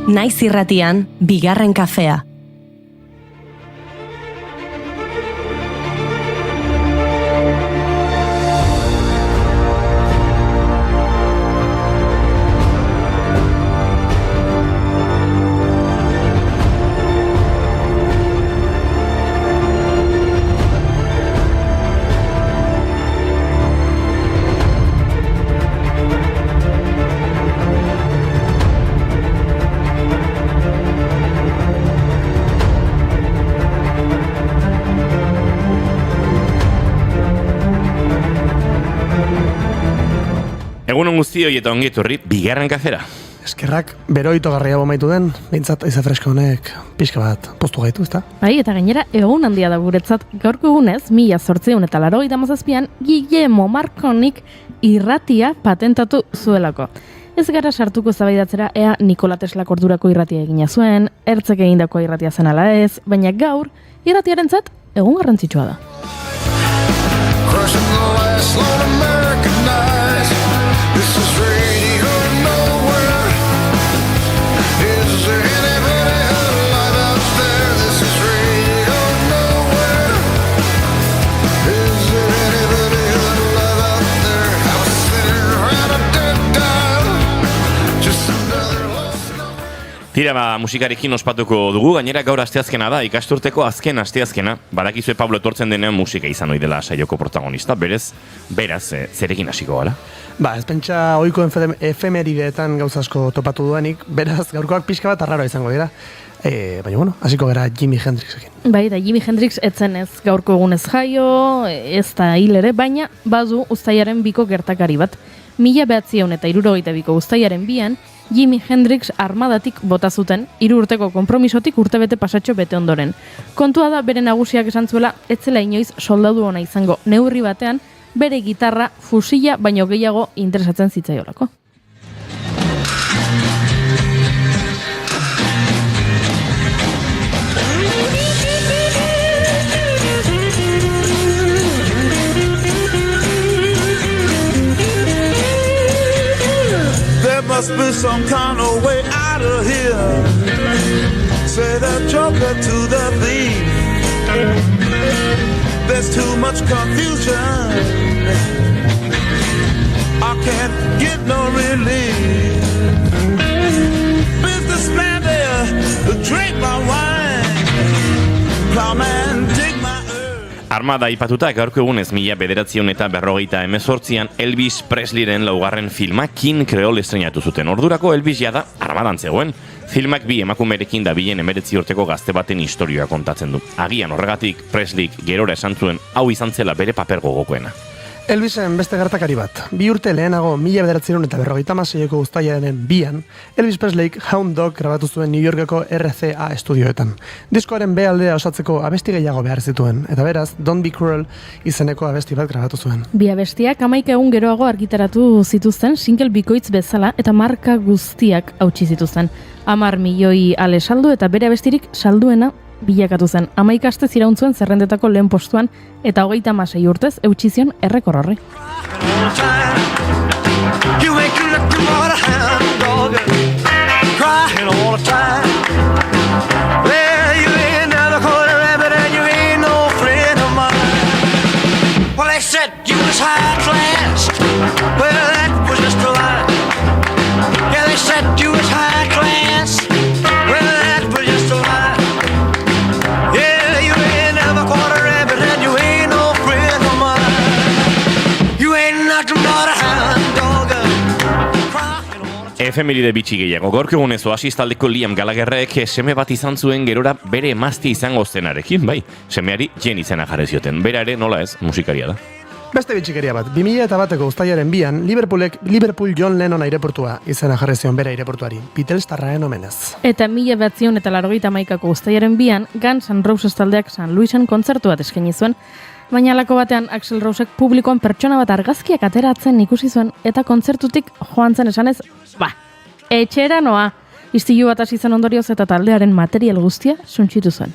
Naiz irratian, bigarren kafea. Egunon guztioi eta ongi etorri bigarren kafera. Eskerrak, beroito garria bomaitu den, behintzat aiza fresko honek pixka bat postu gaitu, ezta? Bai, eta gainera egun handia da guretzat. Gaurko egunez, 1887an Guillermo Marconik irratia patentatu zuelako. Ez gara sartuko zabaidatzera ea Nikola Teslak ordurako irratia egina zuen, ertzek egindako irratia zen ala ez, baina gaur irratiarentzat egun garrantzitsua da. This is radio nowhere. Is there anybody alive out there? This is radio nowhere. Is there anybody alive out there? I was sitting around a dead dial. Just another lost number. Tira musikarekin ospatuko dugu, gainera gaur asteazkena da, ikasturteko azken asteazkena. Badakizue Pablo etortzen denean musika izan ohi dela saioko protagonista, beraz, zerekin hasiko gara? Ez pentsa ohiko efemerideetan gauza asko topatu duenik, beraz gaurkoak pixka bat arraroa izango dira. Baina hasiko gara Jimi Hendrixekin. Bai, da Jimi Hendrix etzen ez gaurko egunez jaio, ez da hil ere, baina bazu uztailaren 2ko gertakari bat. 1972ko uztailaren 2an, Jimi Hendrix armadatik bota zuten, 3 urteko konpromisotik urtebete pasatxo bete ondoren. Kontua da bere nagusiak esan zuela, ez zela inoiz soldadu ona izango, neurri batean, bere gitarra fusila baino gehiago interesatzen zitzaiolako. There must be some kind of way out of here. Say the joker to the thief. There's too much confusion. I can't get no relief. Businessman there, drink my wine. Plowman, dig my earth. Armada aipatuta gaurko egunez 1958an Elvis Presleyren laugarren filma King Creole estreinatu zuten. Ordurako Elvis jada armadan zegoen. Filmak 2 emakumerekin dabilen 19 urteko gazte baten istorioa kontatzen du. Agian horregatik Presleyk gerora esan zuen hau izan zela bere paper gogokoena. Elvisen beste gertakari bat. 2 urte lehenago 1956ko uztailaren 2an, Elvis Presleyk Hound Dog grabatu zuen New Yorkeko RCA estudioetan. Diskoaren B aldea osatzeko abesti gehiago behar zituen, eta beraz, Don't Be Cruel izeneko abesti bat grabatu zuen. Bi abestiak 11 egun geroago argitaratu zituzten single bikoitz bezala eta marka guztiak hautsi zituzten. 10 milioi ale saldu eta bere abestirik salduena bilakatu zen. 11 aste zirauntzuen zerrendetako lehen postuan eta 36 urtez eutsi zion errekor horri. Efemeride bitxi gehiago. Gaurko egunez Oasis taldeko Liam Gallagherrek seme bat izan zuen gerora bere emazte izango zenarekin, bai. Semeari Jen izena jarri zioten. Bera ere nola ez, musikaria da. Beste bitxikeria bat, 2001ko uztailaren 2an, Liverpool John Lennon aireportua izena jarri zion bere aireportuari, Beatlestarraen omenez. Eta 1981ko uztailaren 2an, Guns N' Roses taldeak San Luisen kontzertu bat eskaini zuen, baina halako batean Axl Rosek publikoan pertsona bat argazkiak ateratzen ikusi zuen eta kontzertutik joan zen esanez, etxera noa. Istilu bat hasi zen ondorioz eta taldearen material guztia suntsitu zuen.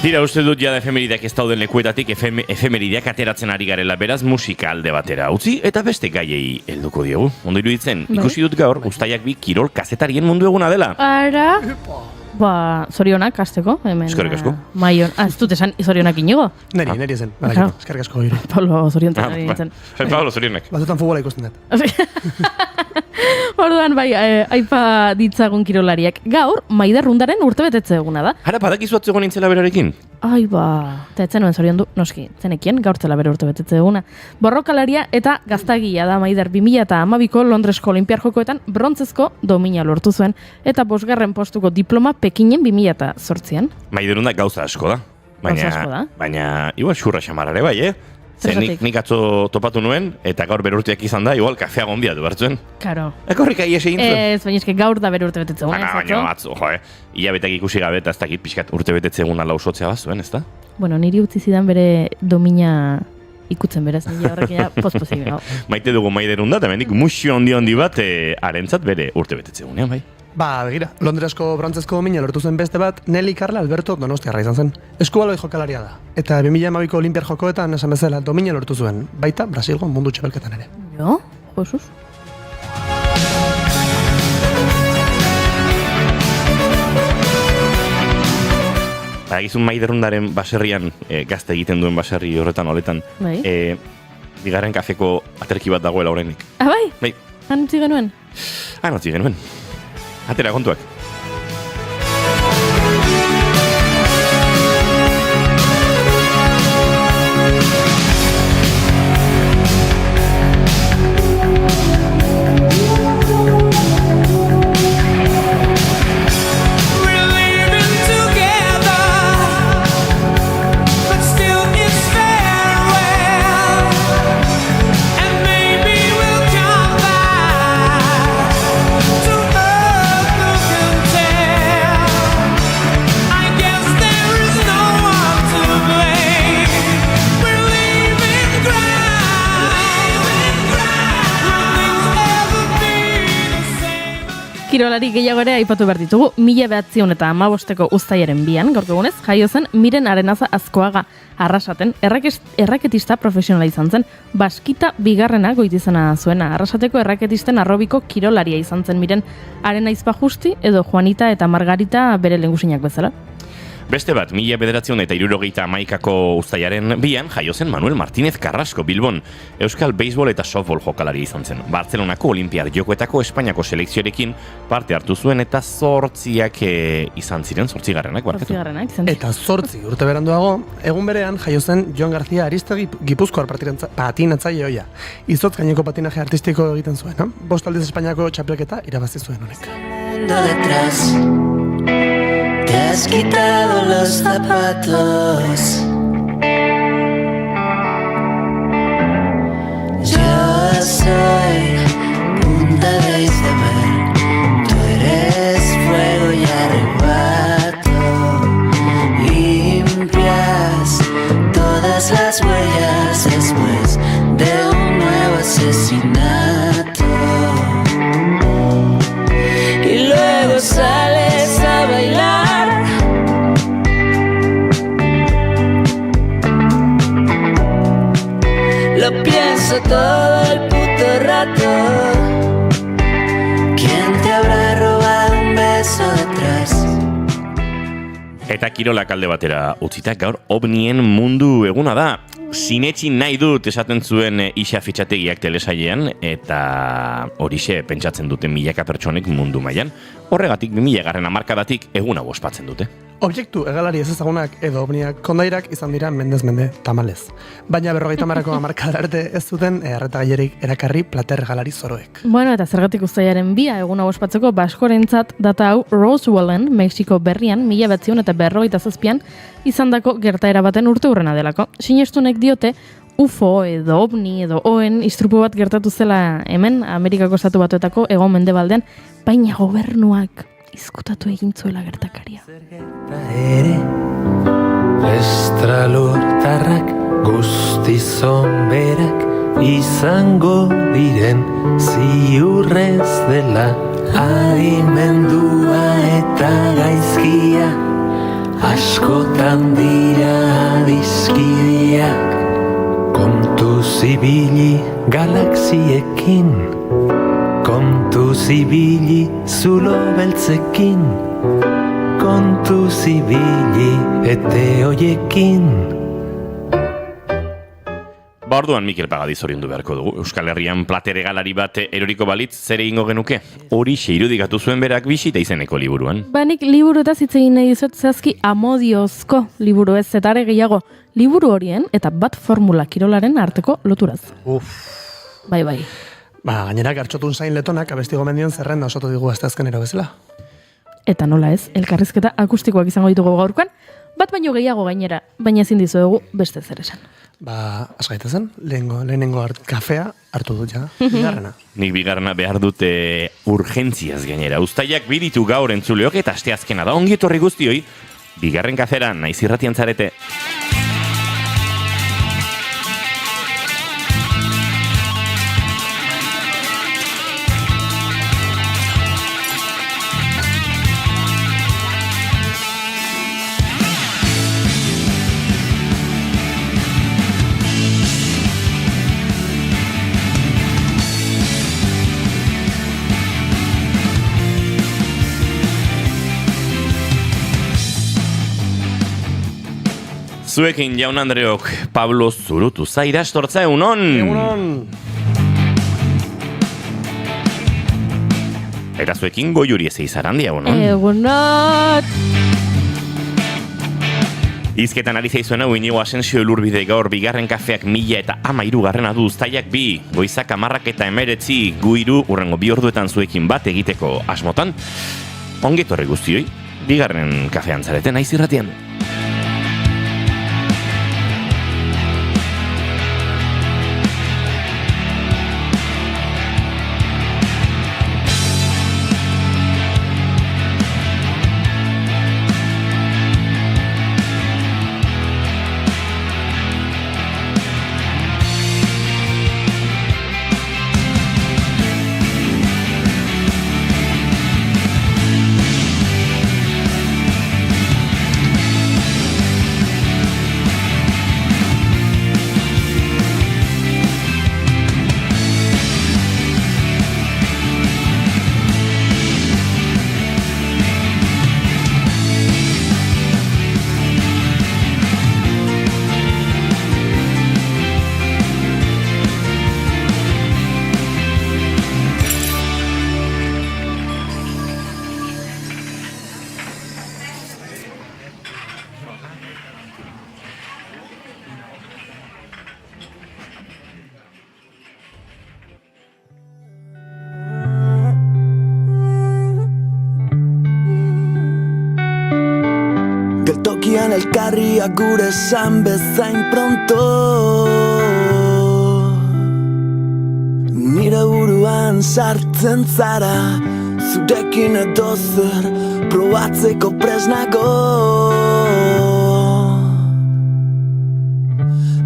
Tira, uste dut jada efemerideak ez dauden lekuetatik efemerideak ateratzen ari garela, beraz musika alde batera utzi eta beste gaiei helduko diogu. Ondo iruditzen, ikusi dut gaur Uztaiak bi kirol kazetarien mundu eguna dela. Ara, zorionak hasteko, hemen. Eskerrik asko. Maion, ez dut esan zorionak inigo. Neri zen, Claro. eskerrik asko gire. Pablo zoriontzen ari nintzen. Pablo, zorionak. Batzutan futbola ikusten dut. Orduan, bai, aipa ditzagun kirolariak. Gaur, Maider Rundaren urtebetetze eguna da. Hara, badakizu atzegoen nintzela berarekin? Ai eta etzen nuen zoriondu, noski, zenekien, gaur zela bere urtebetetze eguna. Borrokalaria eta gaztagia da Maider 2012ko Londresko Olimpiar Jokoetan brontzezko domina lortu zuen eta 5. postuko diploma Pekinen 2008an. Maiderunda gauza asko da. Gauza asko da. Baina, igual xurra xamarare bai, Zergatik? Nik atzo topatu nuen, eta gaur bere urteak izan da, igual kafea gonbiatu bertzuen. Karo. Ekorrik ahi egin zuen. Ez, baina eske gaur da bere urtebetetze eguna. Baina, atzo, hilabetak ikusi gabe eta ez dakit pixkat urtebetetze eguna lausotzea bazuen, ez da? Bueno, niri utzi zidan bere domina ikutzen beraz, nire horrek ja posposible gau. Maite dugu Maiderunda, eta mendik musio handi bat arentzat bere urtebetetze egunean, bai. Begira, Londresko brontzezko domina lortu zen beste bat, Nelly Carla Alberto Donostiarra izan zen. Eskubaloi jokalaria da. Eta 2012ko Olimpiar Jokoetan esan bezala domina lortu zuen, baita Brasilgo mundu txapelketan ere. Jo, Jesus. Agizun Maiderundaren baserrian, gazte egiten duen baserri horretan oletan, Bai. bigarren kafeko aterki bat dagoela oraindik. Bai? Bai. Utzi genuen? Utzi genuen. Atera kontuak. Kirolari gehiago ere aipatu behar ditugu, 1915ko uztailaren 2an, gaurko egunez, jaio zen Miren Arenaza Azkoaga Arrasaten, erraketista profesionala izan zen, Baskita bigarrena goitizena zuena, Arrasateko erraketisten arrobiko kirolaria izan zen Miren Arenaizpa Justi edo Juanita eta Margarita bere lehengusinak bezala. Beste bat, 1971ko uztailaren 2an jaio zen Manuel Martínez Carrasco Bilbon, euskal beisbol eta softball jokalari izan zen. Bartzelonako Olimpiar Jokoetako Espainiako selekzioarekin parte hartu zuen eta 8 izan ziren, 8garrenak, barkatu. 8garrenak izan ziren. Eta 8 urte beranduago, egun berean jaio zen Jon García Aristegi Gipuzkoar patinatzaile ohia. Izotz gaineko patinaje artistiko egiten zuen, 5 aldiz Espainiako txapelketa irabazi zuen honek. Detrás te has quitado los zapatos. Yo soy punta de iceberg, tú eres fuego y arrebato. Limpias todas las huellas después de un nuevo asesinato. Y luego sales a bailar. Lo pienso todo el puto rato. ¿Quién te habrá robado un beso detrás? Eta kirolak alde batera utzita gaur ovnien mundu eguna da. Sinetxi nahi dut esaten zuen Ixa Fitxategiak telesailean eta horixe pentsatzen dute milaka pertsonek mundu mailan. Horregatik 2000garren hamarkadatik eguna ospatzen dute. Objektu hegalari ez ezagunak edo ovniak kondairak izan dira mendez mende tamalez. Baina 50ko hamarkada arte ez zuten erretagailerik erakarri plater hegalari zoroek. Bueno, eta zergatik uztailaren 2 eguna ospatzeko baskorentzat data hau Roswellen, Mexiko berrian, 1957an izandako gertaera baten urteurrena delako. Sinestunek diote UFO edo ovni edo OEN istrupu bat gertatu zela hemen Amerikako estatu batuetako hego mendebaldean, baina gobernuak izkutatu egin zuela gertakaria. Ere estralurtarrak guztizon berak izango diren ziurrez dela adimendua eta gaizkia Askotan dira dizkideak kontu zibili galaxiekin, kontu zibili zulo beltzekin, kontu zibili ete hoiekin. Ba orduan Mikel Pagadiz zoriondu beharko dugu. Euskal Herrian platere galari bat eroriko balitz zer egingo genuke? Horixe irudikatu zuen berak bisita izeneko liburuan. Banik liburuetaz hitz egin nahi dizut zehazki amodiozko liburu ez eta are gehiago. Liburu horien eta bat formula kirolaren arteko loturaz. Bai. Ba, gainera gartxotun zain letonak abesti gomendion zerrenda osatu digu asteazkenero bezala. Eta nola ez, elkarrizketa akustikoak izango ditugu gaurkoan, bat baino gehiago gainera, baina ezin dizuegu beste zer esan. Ba, asgaita zen, lehenengo kafea hartu dut ja, bigarrena. Nik bigarrena behar dute urgentziaz gainera. Uztaiak biditu gaur entzuleok eta asteazkena da. Ongi etorri guztioi, bigarren kafera naiz irratian zarete. Zuekin jaun Andreok, Pablo Zurutu zaira estortza egunon. Egunon! Eta zuekin Goiuri ezei zarandia egunon. Egunot! Izketan ari zaizuen hau Inigo Asensio Elurbide gaur bigarren kafeak 1013 du Uztaiak 2, goizak 10:19 gu 3 urrengo 2 orduetan zuekin bat egiteko asmotan. Ongi etorri guztioi, bigarren kafean zarete naiz irratian. Geltokian elkarriak gure esan bezain pronto, nire buruan sartzen zara, zurekin edo zer probatzeko presnago.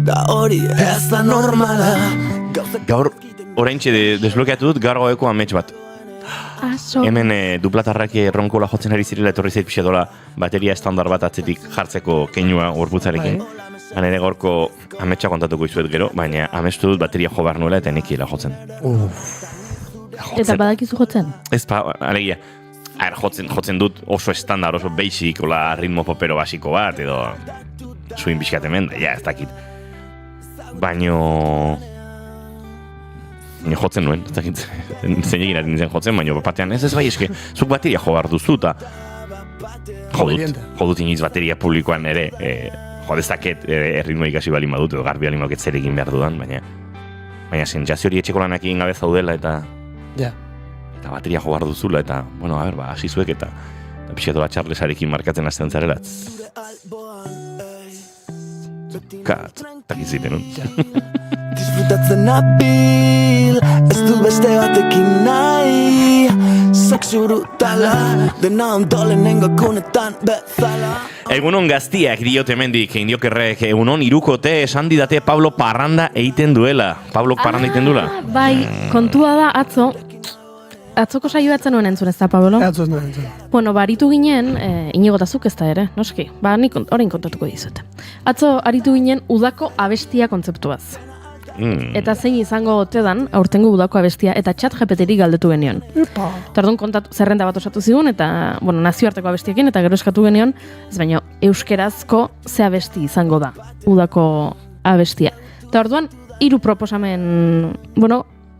Da hori ez da normala. Gaur, oraintxe desblokeatu dut gaur gaueko amets bat. Aso. Hemen duplatarrak ronkola jotzen ari zirela etorri zait pixedola bateria estandar bat atzetik jartzeko keinua gorputzarekin. Han ere gaurko ametsa kontatuko izuet gero, baina amestu dut bateria jo behar nuela eta nekiela jotzen. Eta badakizu jotzen? Ez alegia, jotzen dut oso estandar, oso basic, ola ritmo popero basiko bat, edo swing pixkat hemen, ja, ez dakit. Baino jotzen nuen, ez dakit, zein egin ari nintzen jotzen, baina batean ez bai eske, zuk bateria jo behar duzu, eta jo dut iniz bateria publikoan ere, jo dezaket erritmo ikasi balin badut, edo garbi balin badut zer egin behar dudan, baina sentsazio hori etxeko lanak egin gabe zaudela, eta eta bateria jo behar duzula, eta, bueno, a ber, hasi zuek, eta pixeto bat Charlesarekin markatzen hasten zarela. Takiziten, Disfrutatzen nabil, ez du beste batekin nahi, sexu brutala, dena ondo lehenengo kunetan bezala. Egunon gaztiak diote mendik, indiokerrek, egunon irukote esan didate Pablo Parranda egiten duela. Pablo Parranda egiten duela? Bai, kontua da atzo, Atzoko saioa atzen nuen entzun ez da, Pablo? Atzo ez nuen entzun. Bueno, aritu ginen, Inigo eta zuk ez da ere, noski. Nik orain kontatuko dizut. Atzo aritu ginen udako abestia kontzeptuaz. Eta zein izango ote dan aurtengo udako abestia eta ChatGPTri galdetu genion. Tardun kontatu zerrenda bat osatu zigun eta nazioarteko abestiekin eta gero eskatu genion, ez baino euskerazko ze abesti izango da udako abestia. Eta orduan 3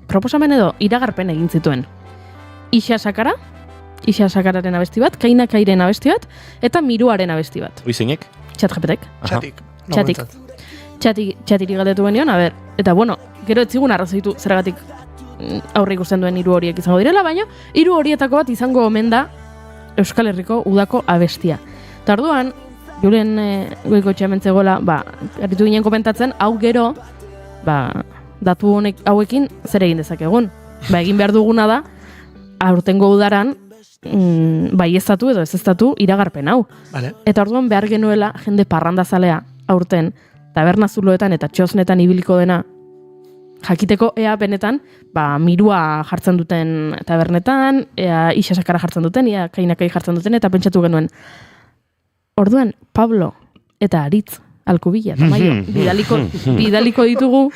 proposamen edo iragarpen egin zituen. Ixa Sakararen abesti bat, Kaina Kairen abesti bat eta Miruaren abesti bat. Oizeinek? ChatGPTek. Txatik. Txatiri galdetu genion, eta gero etzigun arrazoitu zergatik aurre ikusten duen 3 horiek izango direla, baina 3 horietako bat izango omen da Euskal Herriko udako abestia. Eta orduan, Julen Goikoetxea mentzegoela, aritu ginen komentatzen, hau gero, datu hauekin zer egin dezakegun. Egin behar duguna da, aurtengo udaran, baieztatu edo ezeztatu iragarpen hau. Vale. Eta orduan behar genuela jende parrandazalea aurten, taberna zuloetan eta txosnetan ibiliko dena, jakiteko ea benetan, Mirua jartzen duten tabernetan, ea Ixa Sakara jartzen duten, ea Kainakai jartzen duten, eta pentsatu genuen. Orduan, Pablo eta Aritz, Alkubila, eta Maio, bidaliko ditugu,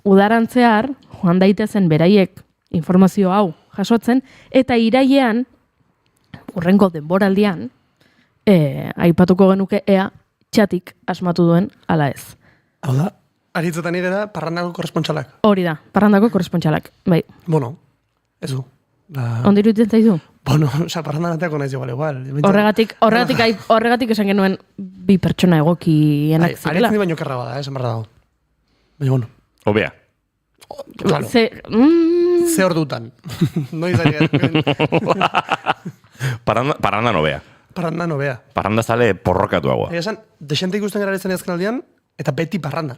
udarantzear, joan daitezen beraiek informazio hau jasotzen, eta irailean, urrengo denboraldian, aipatuko genuke ea Txatik asmatu duen ala ez. Hau da, Aritzetan irena parrandako korrespontxalak. Hori da, parrandako korrespontxalak, bai. Bueno, ez du. Ondiru itzen zaizu? Bueno, parrandan ateako naiz igual. Horregatik esan genuen 2 pertsona egokienak zirela. Aritz ni baino kerra bada, esan barra dago. Baina, bueno. Obea. Claro. Ze ordutan. Noiz ari. Parrandan obea. Parranda nobea. Parranda zale porrokatuagoa. Esan, desente ikusten gara izan ezken aldian, eta beti parranda.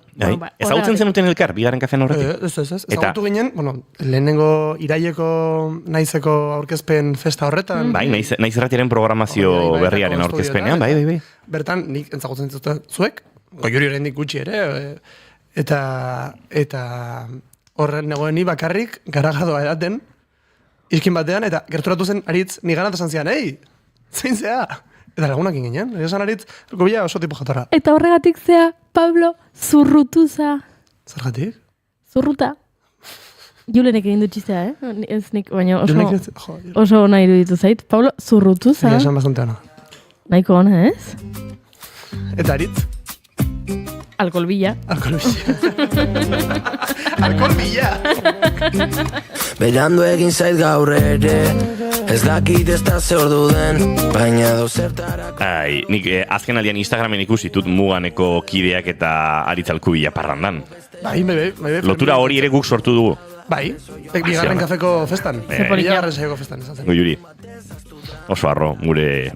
Ezagutzen zenuten elkar, bigarren kafean horretik? Ez. Ezagutu ginen, lehenengo iraileko naizeko aurkezpen festa horretan. Bai, naiz erratiaren programazio berriaren aurkezpenean, bai. Bertan, nik entzagutzen zuten zuek, goiuri horrendik gutxi ere, eta horren negoen ni bakarrik garagadoa eraten, izkin batean, eta gerturatu zen Aritz nigana eta esan zian, zein zea? Eta lagunak inginen, esan Aritz, Alkubila oso tipo jatorra. Eta horregatik zea, Pablo, zurrutuza. Zergatik? Zurruta. Julenek egin dut txistea, Ez nik, baina oso nahi iruditu zait. Pablo, zurrutuza. Esan bastante ona. Nahiko ona, ez? Eta Aritz? Alkolbila. Alkolbila! Berandu egin zait gaur ere, ez dakit ez da ze ordu den, baina zertarako. Nik azken aldian Instagramen ikusi dut Muganeko kideak eta Aritz Alkubila parrandan. Bai. Lotura hori ere guk sortu dugu. Bai, bigarren kafeko festan. Bigarren saioko festan izan zen. Goiuri. Oso arro, gure...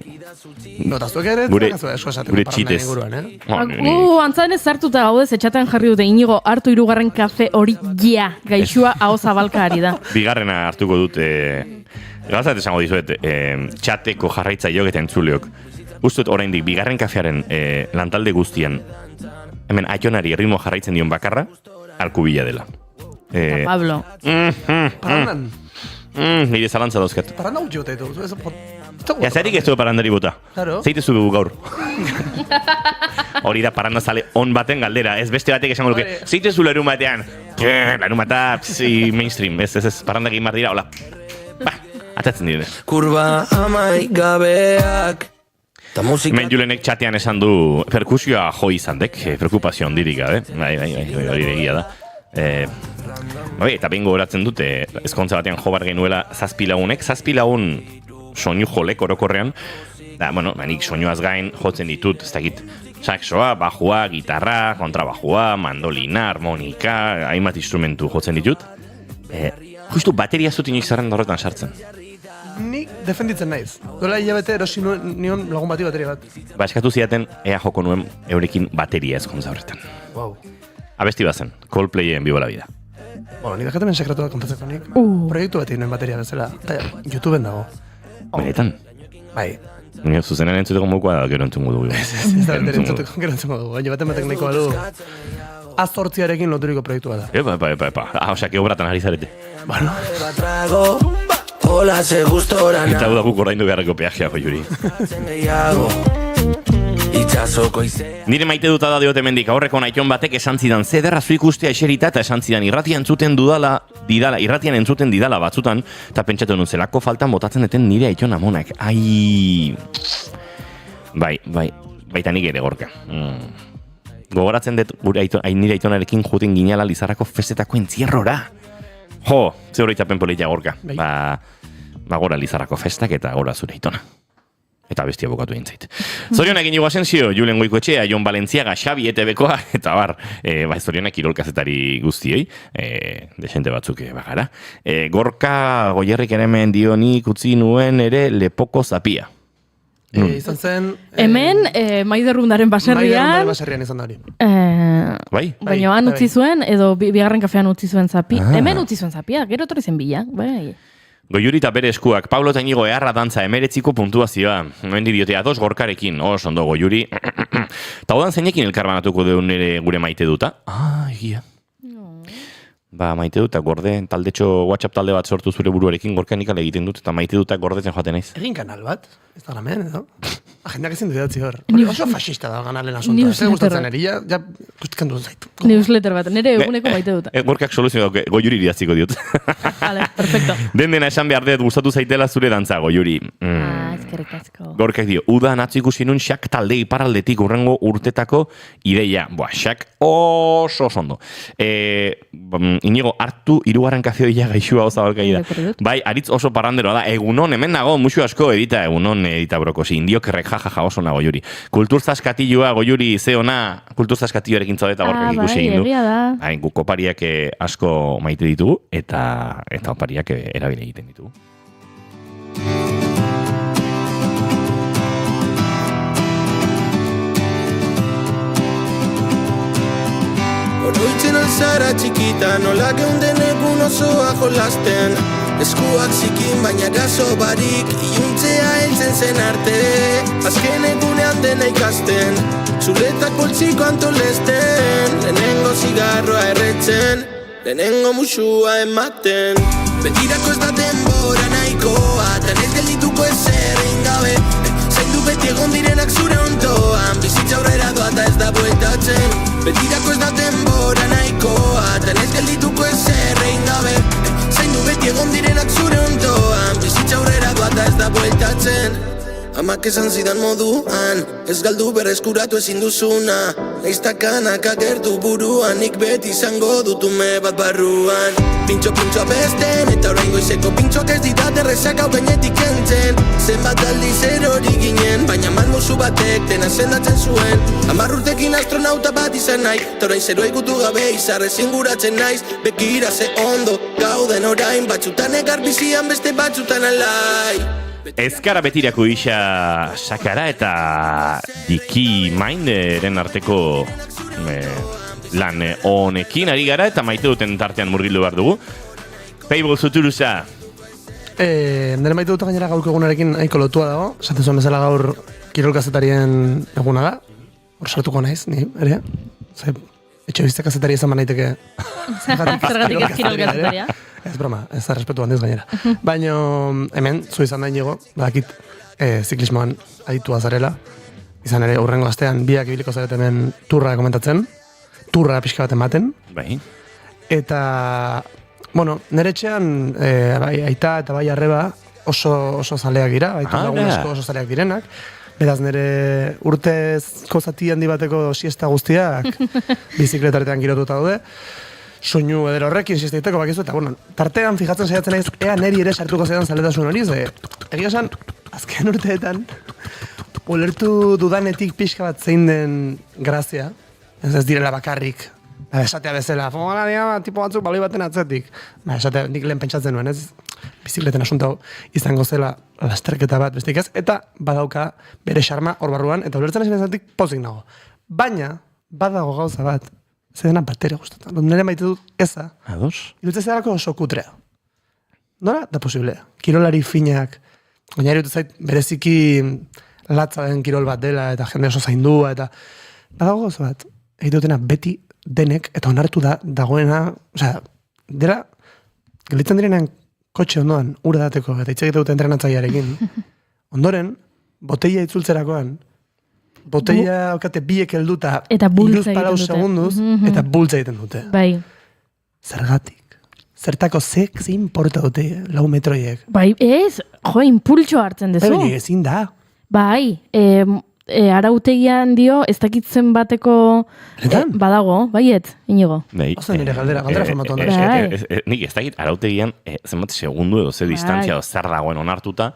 Notaztuek ere, gure txitez. Antzaren ez zartuta gaudez, etxatean jarri dute Inigo hartu 3. kafe hori gaixua hau zabalka ari da. Bigarrena hartuko dute... Gauzat esango dizuet, txateko jarraitzaileok eta entzuleok. Uztut oraindik bigarren kafearen lantalde guztian, hemen Aitonari erritmo jarraitzen dion bakarra, Alkubila dela. Pablo. Parrandan? Nire zalantza dauzkat. Parranda gutxi bota ditu. Zarik ez du parrandari bota. Claro. Zeitezu dugu gaur. Hori da parranda zale on baten galdera. Ez beste batek esango luke. Zeitezu larun batean. Larun bata, mainstream. Ez, parranda egin bar dira, hola. Atatzen dire. Kurba amaigabeak. Hemen Julenek txatean esan du perkusioa jo izan dek, preokupazio ondirik gabe. Bai, hori egia da. Eta behin gogoratzen dute, ezkontza batean jo bar genuela 7 lagunek, 7 lagun soinu jolek orokorrean, nik soinuaz gain jotzen ditut, ez dakit, saxoa, bajua, gitarra, kontrabajua, mandolina, harmonika, hainbat instrumentu jotzen ditut. Justu bateria zut inoiz zerrenda horretan sartzen. Nik defenditzen naiz. Dola hilabete erosi nion lagun bati bateria bat. Eskatu zidaten, ea joko nuen eurekin bateria ezkontza horretan. Wow. Abesti bazen, Coldplayen Viva la Vida. Bueno, nik dakaten sekretu bat kontatzeko nik. Proiektu bat egin bateria bezala. YouTubeen dago. Benetan? Bai. Nire zuzenean entzuteko mokoa da, gero entzungo dugu. Ez da entzuteko, gero entzungo dugu. Baina baten batek nahiko balu. Azortziarekin loturiko proiektu bat da. Epa. Osea, que obratan ari zarete. Bueno. Hola, ze gustora Eta hau da guk ordaindu beharreko peajea, Goiuri. gehiago Itxasoko izea Nire maite duta da diote mendik aurreko naiton batek esan zidan zederra zu ikustea eserita eta esan zidan irratian entzuten irratian entzuten didala batzutan eta pentsatu nun zelako faltan botatzen eten nire aiton amonak. Ai... Baita nik ere Gorka. Gogoratzen dut nire aitonarekin juten ginala Lizarrako festetako entzierrora. Jo, ze horreitapen politia Gorka. Bai. Ba gora Lizarrako festak eta gora zure aitona. Eta bestia bokatu dintzait. Zorionak inigo Asensio, Julen Goikoetxea, Jon Balentziaga, Xabi ETB-koa, eta bar, zorionak kirolkazetari guztiei, desente batzuk bagara. Gorka Goierrik ere hemen dio nik utzi nuen ere lepoko zapia. Izan zen... Hemen, Maiderrundaren baserrian, baserrian izan da hori. Bai? baina han bai. utzi zuen, edo bigarren kafean utzi zuen zapi. Ah. Hemen utzi zuen zapia, gero etorri zen bila. Bai. Goiuri eta bere eskuak, Pablo eta Inigo eharra dantza 19ko puntuazioa. Noen didiotea, 2 Gorkarekin, ondo Goiuri. Eta odan zeinekin elkarbanatuko deun ere gure maite duta? Egia. Ba, maite dut, gorde, taldetxo WhatsApp talde bat sortu zure buruarekin gorkanikale egiten dut, eta maite dut gordetzen joaten naiz. Egin kanal bat, Instagramen, edo? Agendak ezin dut idatzi hor. Hori oso fascista da kanalen asunta. Ez Newsletter. gustatzen eri, ja gustatzen dut zaitu. Newsletter bat, nire eguneko maite dut. Gorkak soluzio dauke, Goiuri idatziko diot. Vale, perfecto. Dena esan behar dut, gustatu zaitela zure dantza, Goiuri. Ezkerrik asko. Gorkak dio, udan atzu ikusi nun xak talde iparraldetik urrengo urtetako ideia. Xak oso ondo. Inigo, hartu irugarren kafeoia gaixua ozabalkaida. Bai, aritz oso parranderoa da. Egunon, hemen nago, musu asko edita, egunon edita brokosi. Indiokerrek jajaja oso nago Goiuri. Kulturzaskatilloa, Goiuri, ze ona, kulturzaskatilloarekin zaudeta gorkak ikusi egin du. Egia da. Hain, guk opariak asko maite ditugu, eta opariak erabile egiten ditugu. Oroitzen alzara txikita, nola geunden egun osoa jolasten Eskuak zikin baina gaso barik, iluntzea heltzen zen arte Azken egunean dena ikasten, zuretak poltsiko antolesten Lehenengo zigarroa erretzen, lehenengo musua ematen Betirako ez da denbora nahikoa, tan ez geldituko ezer egin gabe Zaindu beti egon direnak zure ondoan, bizitza aurrera doa eta ez da bueltatzen Betirako ez da denbora nahikoa, tan ez geldituko ezer egin gabe Zaindu beti egon direnak zure ondoan, bizitza aurrera doa eta ez da bueltatzen Amak esan zidan moduan, ez galdu berreskuratu ezin duzuna Neiztakanak agertu buruan, nik beti izango dut ume bat barruan Pintxo abesten, eta orain goizeko pintxoak ez didat errezak hau gainetik kentzen Zenbat aldiz erori ginen, baina marmusu batek dena sendatzen zuen 10 urtekin astronauta bat izan nahi, eta orain zeroa ikutu gabe izarrez inguratzen naiz Bekira ze ondo, gauden orain, batzutan egar bizian beste batzutan alai Ezkara betirako isa sakara eta diki mainderen arteko lan honekin ari gara eta maite duten tartean murgildu behar dugu. Peibol Zuturuza. Nire maite dut gainera gaurko egunarekin nahiko lotua dago. Esaten zuen bezala gaur kirolkazetarien eguna da. Hor sartuko naiz, ni ere. Ze, etxe bizte kazetari izan naiteke. Zergatik ez kirolkazetaria. Ez broma, ez da respetu handiz gainera. Baina hemen, zu izan da inigo, badakit ziklismoan aditua zarela. Izan ere, urrengo astean biak ibiliko zaret hemen turra komentatzen. Turra pixka bat ematen. Bai. Eta, bueno, nire etxean bai, aita eta bai arreba oso zaleak dira. Aitu lagun asko oso zaleak direnak. Beraz, nire urtezko zati handi bateko siesta guztiak bizikletaretan girotuta daude. Soinu edero horrekin siesta iteko bakizu, eta bueno, tartean fijatzen saiatzen naiz, ea neri ere sartuko zaidan zaletasun hori, ze egia esan, azken urteetan, ulertu dudanetik pixka bat zein den grazia, ez direla bakarrik, esatea bezala, fogana dira, tipo batzuk baloi baten atzetik, esatea nik lehen pentsatzen nuen, ez, bizikleten asunto izango zela lasterketa bat bestik ez, eta badauka bere xarma hor barruan, eta ulertzen esan ezatik pozik nago. Baina, badago gauza bat, zer dena batere gustatzen. Nire maite dut eza. Ados? Irutzen zerako oso kutrea. Nola da posiblea? Kirolari finak, gainari dut zait bereziki latza den kirol bat dela, eta jende oso zaindua, eta badago gauza bat, egiteutena beti denek, eta onartu da, dagoena, osea, dela, gelditzen direnean kotxe ondoan, ura dateko, eta hitz egite dute entrenatzailearekin. Ondoren, botella itzultzerakoan, botella okate biek helduta, Eta bultza 3-4 egiten dute. segunduz, Mhm. eta bultza egiten dute. Bai. Zergatik. Zertako ze importa dute lau metroiek. Bai, ez, impultxo hartzen dezu. Baina ezin da. Bai, arautegian dio, ez dakitzen bateko Benetan? badago, baiet, inigo. Bai. Oso nire galdera formatu ondoren. Bai. Nik ez dakit arautegian zenbat segundu edo ze distantzia edo zer dagoen onartuta,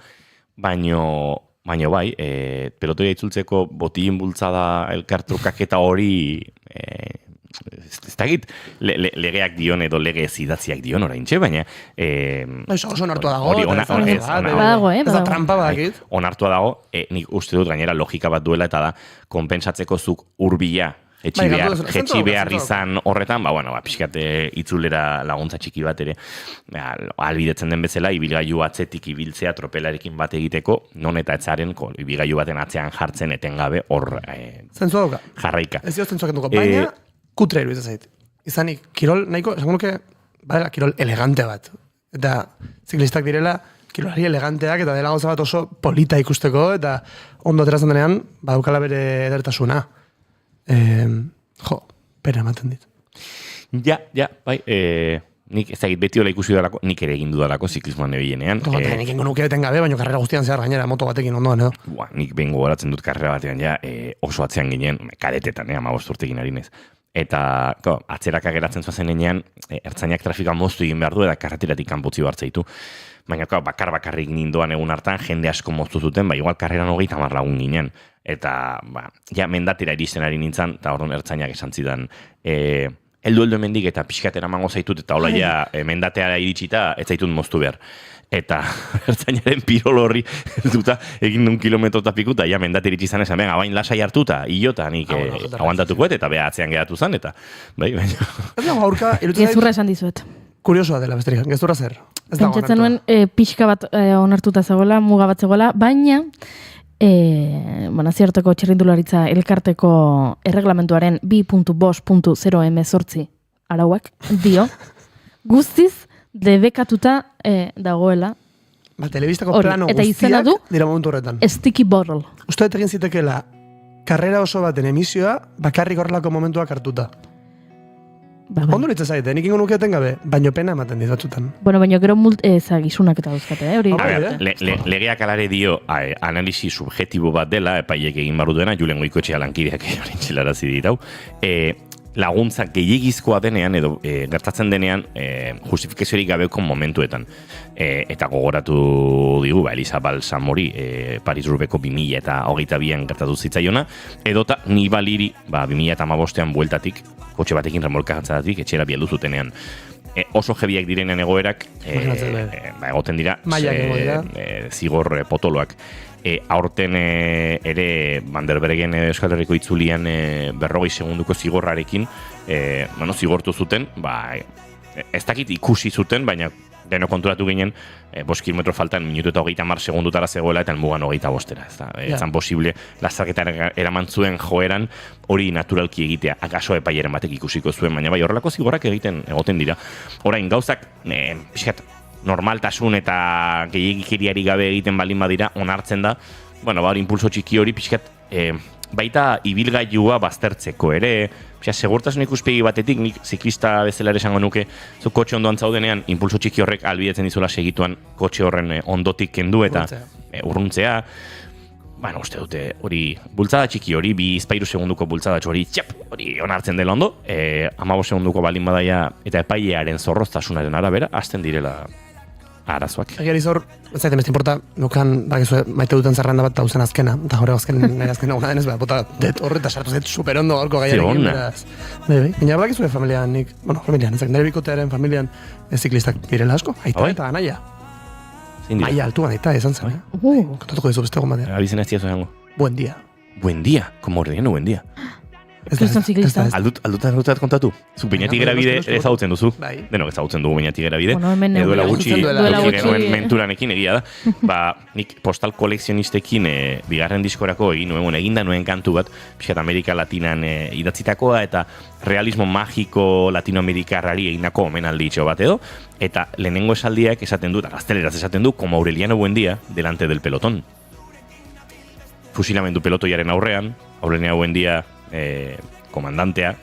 baino bai, pelotoia itzultzeko botilin bultzada elkartrukaketa hori ez dakit legeak dion edo lege ez idatziak dion oraintxe, baina Oso onartua dago. hori eta ona- ez da- ez, bat, ona- Badago, Ez da badago. trampa badakit. onartua dago, nik uste dut gainera logika bat duela eta da konpensatzeko zuk hurbila etxi Bai, behar, gatu duzu, jetxi zentzu behar dauka, izan horretan, pixkat itzulera laguntza txiki bat ere, albidetzen den bezala, ibilgailu atzetik ibiltzea tropelarekin bat egiteko, non eta etzaren, ibilgailu baten atzean jartzen etengabe hor Zentzu dauka. jarraika. Ez dio zentzuak enduko. Baina, kutre iruditzen zait. Izanik, kirol, nahiko, esango nuke, badela, kirol elegante bat. Eta ziklistak direla, kirolari eleganteak, eta dela gauza bat oso polita ikusteko, eta ondo ateratzen denean, badaukala bere edertasuna. Pena ematen dit. Ja, bai, nik ez dakit beti hola ikusi dudalako, nik ere egin dudalako ziklismoan ebilenean. Nik ingo nuke etengabe, baina karrera guztian zehar gainera moto batekin ondoan, edo. Nik behin gogoratzen dut karrera batean oso atzean ginen, kadetetan, 15 urtekin harinez. Eta atzeraka geratzen zoazen enean, ertzainak trafika moztu egin behar du, eta karretiratik kanpotzi bartzaitu. Baina bakarrik nindoan egun hartan, jende asko moztu zuten, igual karreran 30 lagun ginen. Eta, mendatera iristen ari nintzen, eta horren ertzainak esan zidan, heldu hemendik eta pixkatera mango zaitut, eta hola mendateara iritsita, ez zaitut moztu behar. Eta ertzainaren pirol horri duta egin duen kilometro eta piku, eta mendat iritsi zan esan, bain lasai hartuta, iota nik aguantatukoet, eta beha atzean geratu zan, eta bai, baina. Ez dago aurka, iruditzen Gezurra zait, esan dizuet. kuriosoa dela besterik, gezurra zer. Ez dago Pentsatzen onartua. nuen pixka bat onartuta zegoela, muga bat zegoela, baina nazioarteko txirrindularitza elkarteko erreglamentuaren 2.5.0 arauak dio, guztiz debekatuta dagoela Telebistako hori, plano eta izena guztiak du dira momentu horretan. sticky bottle. Uste dut egin zitekeela, karrera oso baten emisioa, bakarrik horrelako momentuak hartuta. Ba, bai. Ondo nitzen zaite, nik ingo nuke etengabe, baino pena ematen dit batzutan. Bueno, baina gero gisunak eta dauzkate, hori. A ver, Legeak alare dio analisi subjetibo bat dela, epaiek egin barru duena, Julen Goikoetxea lankideak orintxelarazi ditau, laguntzak gehiagizkoa denean, edo gertatzen denean, justifikaziorik gabeko momentuetan. Eta gogoratu digu, Elisa Balsamori, Paris-Roubaixko 2022an gertatu zitzaiona, edota Nibaliri, 2015an bueltatik, kotxe batekin remolkatzadatik, etxera bieldu zutenean. Oso jebiak direnen egoerak, egoten dira, Mailak egongo dira. zigor potoloak. Aurten ere Banderbergen Euskal Herriko itzulian 40 segunduko zigorrarekin zigortu zuten, ez dakit ikusi zuten, baina deno konturatu ginen 5 kilometro faltan minutu eta 30 segundutara zegoela eta elmugan 25 ez zan posible lazarketaren eraman zuen joeran hori naturalki egitea, akaso epaieren batek ikusiko zuen, baina bai horrelako zigorrak egoten dira. Orain gauzak pixkat normaltasun eta gehiagikeriari gabe egiten baldin badira, onartzen da, hori impulso txiki hori pixkat baita ibilgailua baztertzeko ere, segurtasun ikuspegi batetik, nik ziklista bezala ere esango nuke, zu kotxe ondoan zaudenean, impulso txiki horrek albidetzen dizuela segituan kotxe horren ondotik kendu eta urruntzea. Uste dute hori bultzada txiki hori, 2 segunduko bultzada hori, hori onartzen dela ondo, 15 segunduko baldin badaia eta epailearen zorroztasunaren arabera, hasten direla arazoak. Egiari zor, ez zaite mesti importa, nukan, maite duten zerranda bat dauzen azkena, eta horre azkena una denez, bota, horreta sartu zait superondo gaurko gaiarekin, beraz. Baina bakizue familian, familian, ezak nire bikotearen familian ziklistak direla asko, aita eta anaia. Maia altuan aita, izan zen, Kontatuko dizu beste egon batean. Abizen ez diazu esango. Buen dia. Buen día, como ordenano buen día. Kriston ziklista. Aldutat kontatu? Zuk Beñatik Gerabide noski. ezagutzen duzu. Bai. Denok ezagutzen dugu Beñatik Gerabide. Bueno, hemen Duela neuen. gutxi, Duela eduki gutxi. genuen menturanekin egia da. Ba, nik postal kolekzionistekin bigarren diskorako egin nuen, eginda nuen kantu bat, pixkat Amerika Latinan idatzitakoa, eta realismo magiko latinoamerikarrari egindako omenalditxo bat edo, eta lehenengo esaldiak esaten du, eta gazteleraz esaten du, como Aureliano Buendía, delante del pelotón. Fusilamendu pelotoiaren aurrean, Aureliano Buendía komandantea,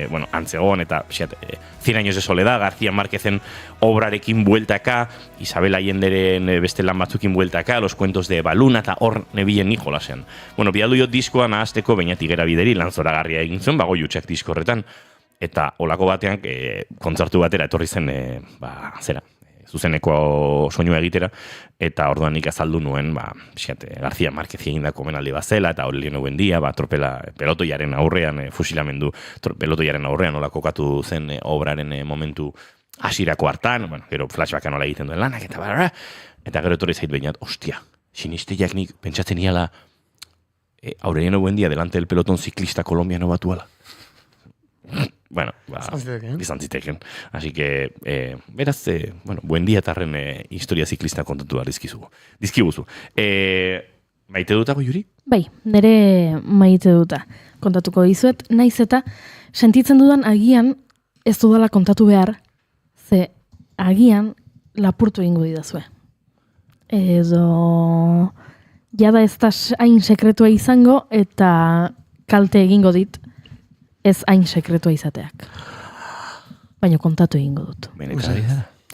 bueno, antzegon, eta 100 años de soledad, García Márquezen obrarekin bueltaka, Isabel Allenderen beste lan batzukin bueltaka, los cuentos de Baluna, eta hor nebilen ni jolasean. Bueno, bialdu jo diskoa nahazteko Beñatik Gerabideri lanzoragarria egin zuen, bago jutxak disko horretan, eta olako batean, kontzertu batera etorri zen, zuzeneko soinua egitera, eta orduan nik azaldu nuen, García Márquez egindako omenaldi bat zela, eta Aureliano Buendía, pelotoiaren aurrean, fusilamendu pelotoiaren aurrean nola kokatu zen obraren momentu hasierako hartan, bueno, gero flashbacka nola egiten duen lanak, eta gero etorri zait Beñat, ostia, sinisteiak nik pentsatzen iala Aureliano Buendía delante del pelotón ciclista colombiano batuala. Bueno, izan ziteken. Así que, beraz, Buendía tarren historia ziklista kontatu dizkiguzu. Maite dutago, Juri? Bai, nire maite duta kontatuko dizuet, naiz eta sentitzen dudan agian ez dudala kontatu behar, ze agian lapurtu egingo didazue. Edo jada ez da hain sekretua izango eta kalte egingo dit ez hain sekretua izateak. Baina kontatu egingo dut.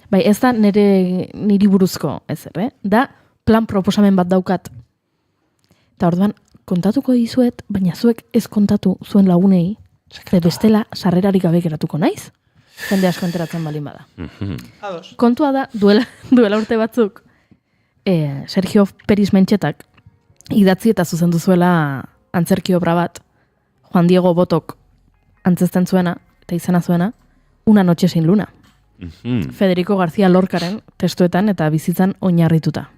Bai, ez da niri buruzko ezer, da plan proposamen bat daukat. Eta orduan, kontatuko dizuet, baina zuek ez kontatu zuen lagunei, ze bestela sarrerarik gabe geratuko naiz. Jende asko enteratzen balin bada. Kontua da, duela urte batzuk, Sergio Peris Mentxetak idatzi eta zuzendu zuela antzerki obra bat, Juan Diego Botok antzesten zuena, eta izena zuena, Una noche sin luna. Federico García Lorcaren testuetan eta bizitzan oinarrituta.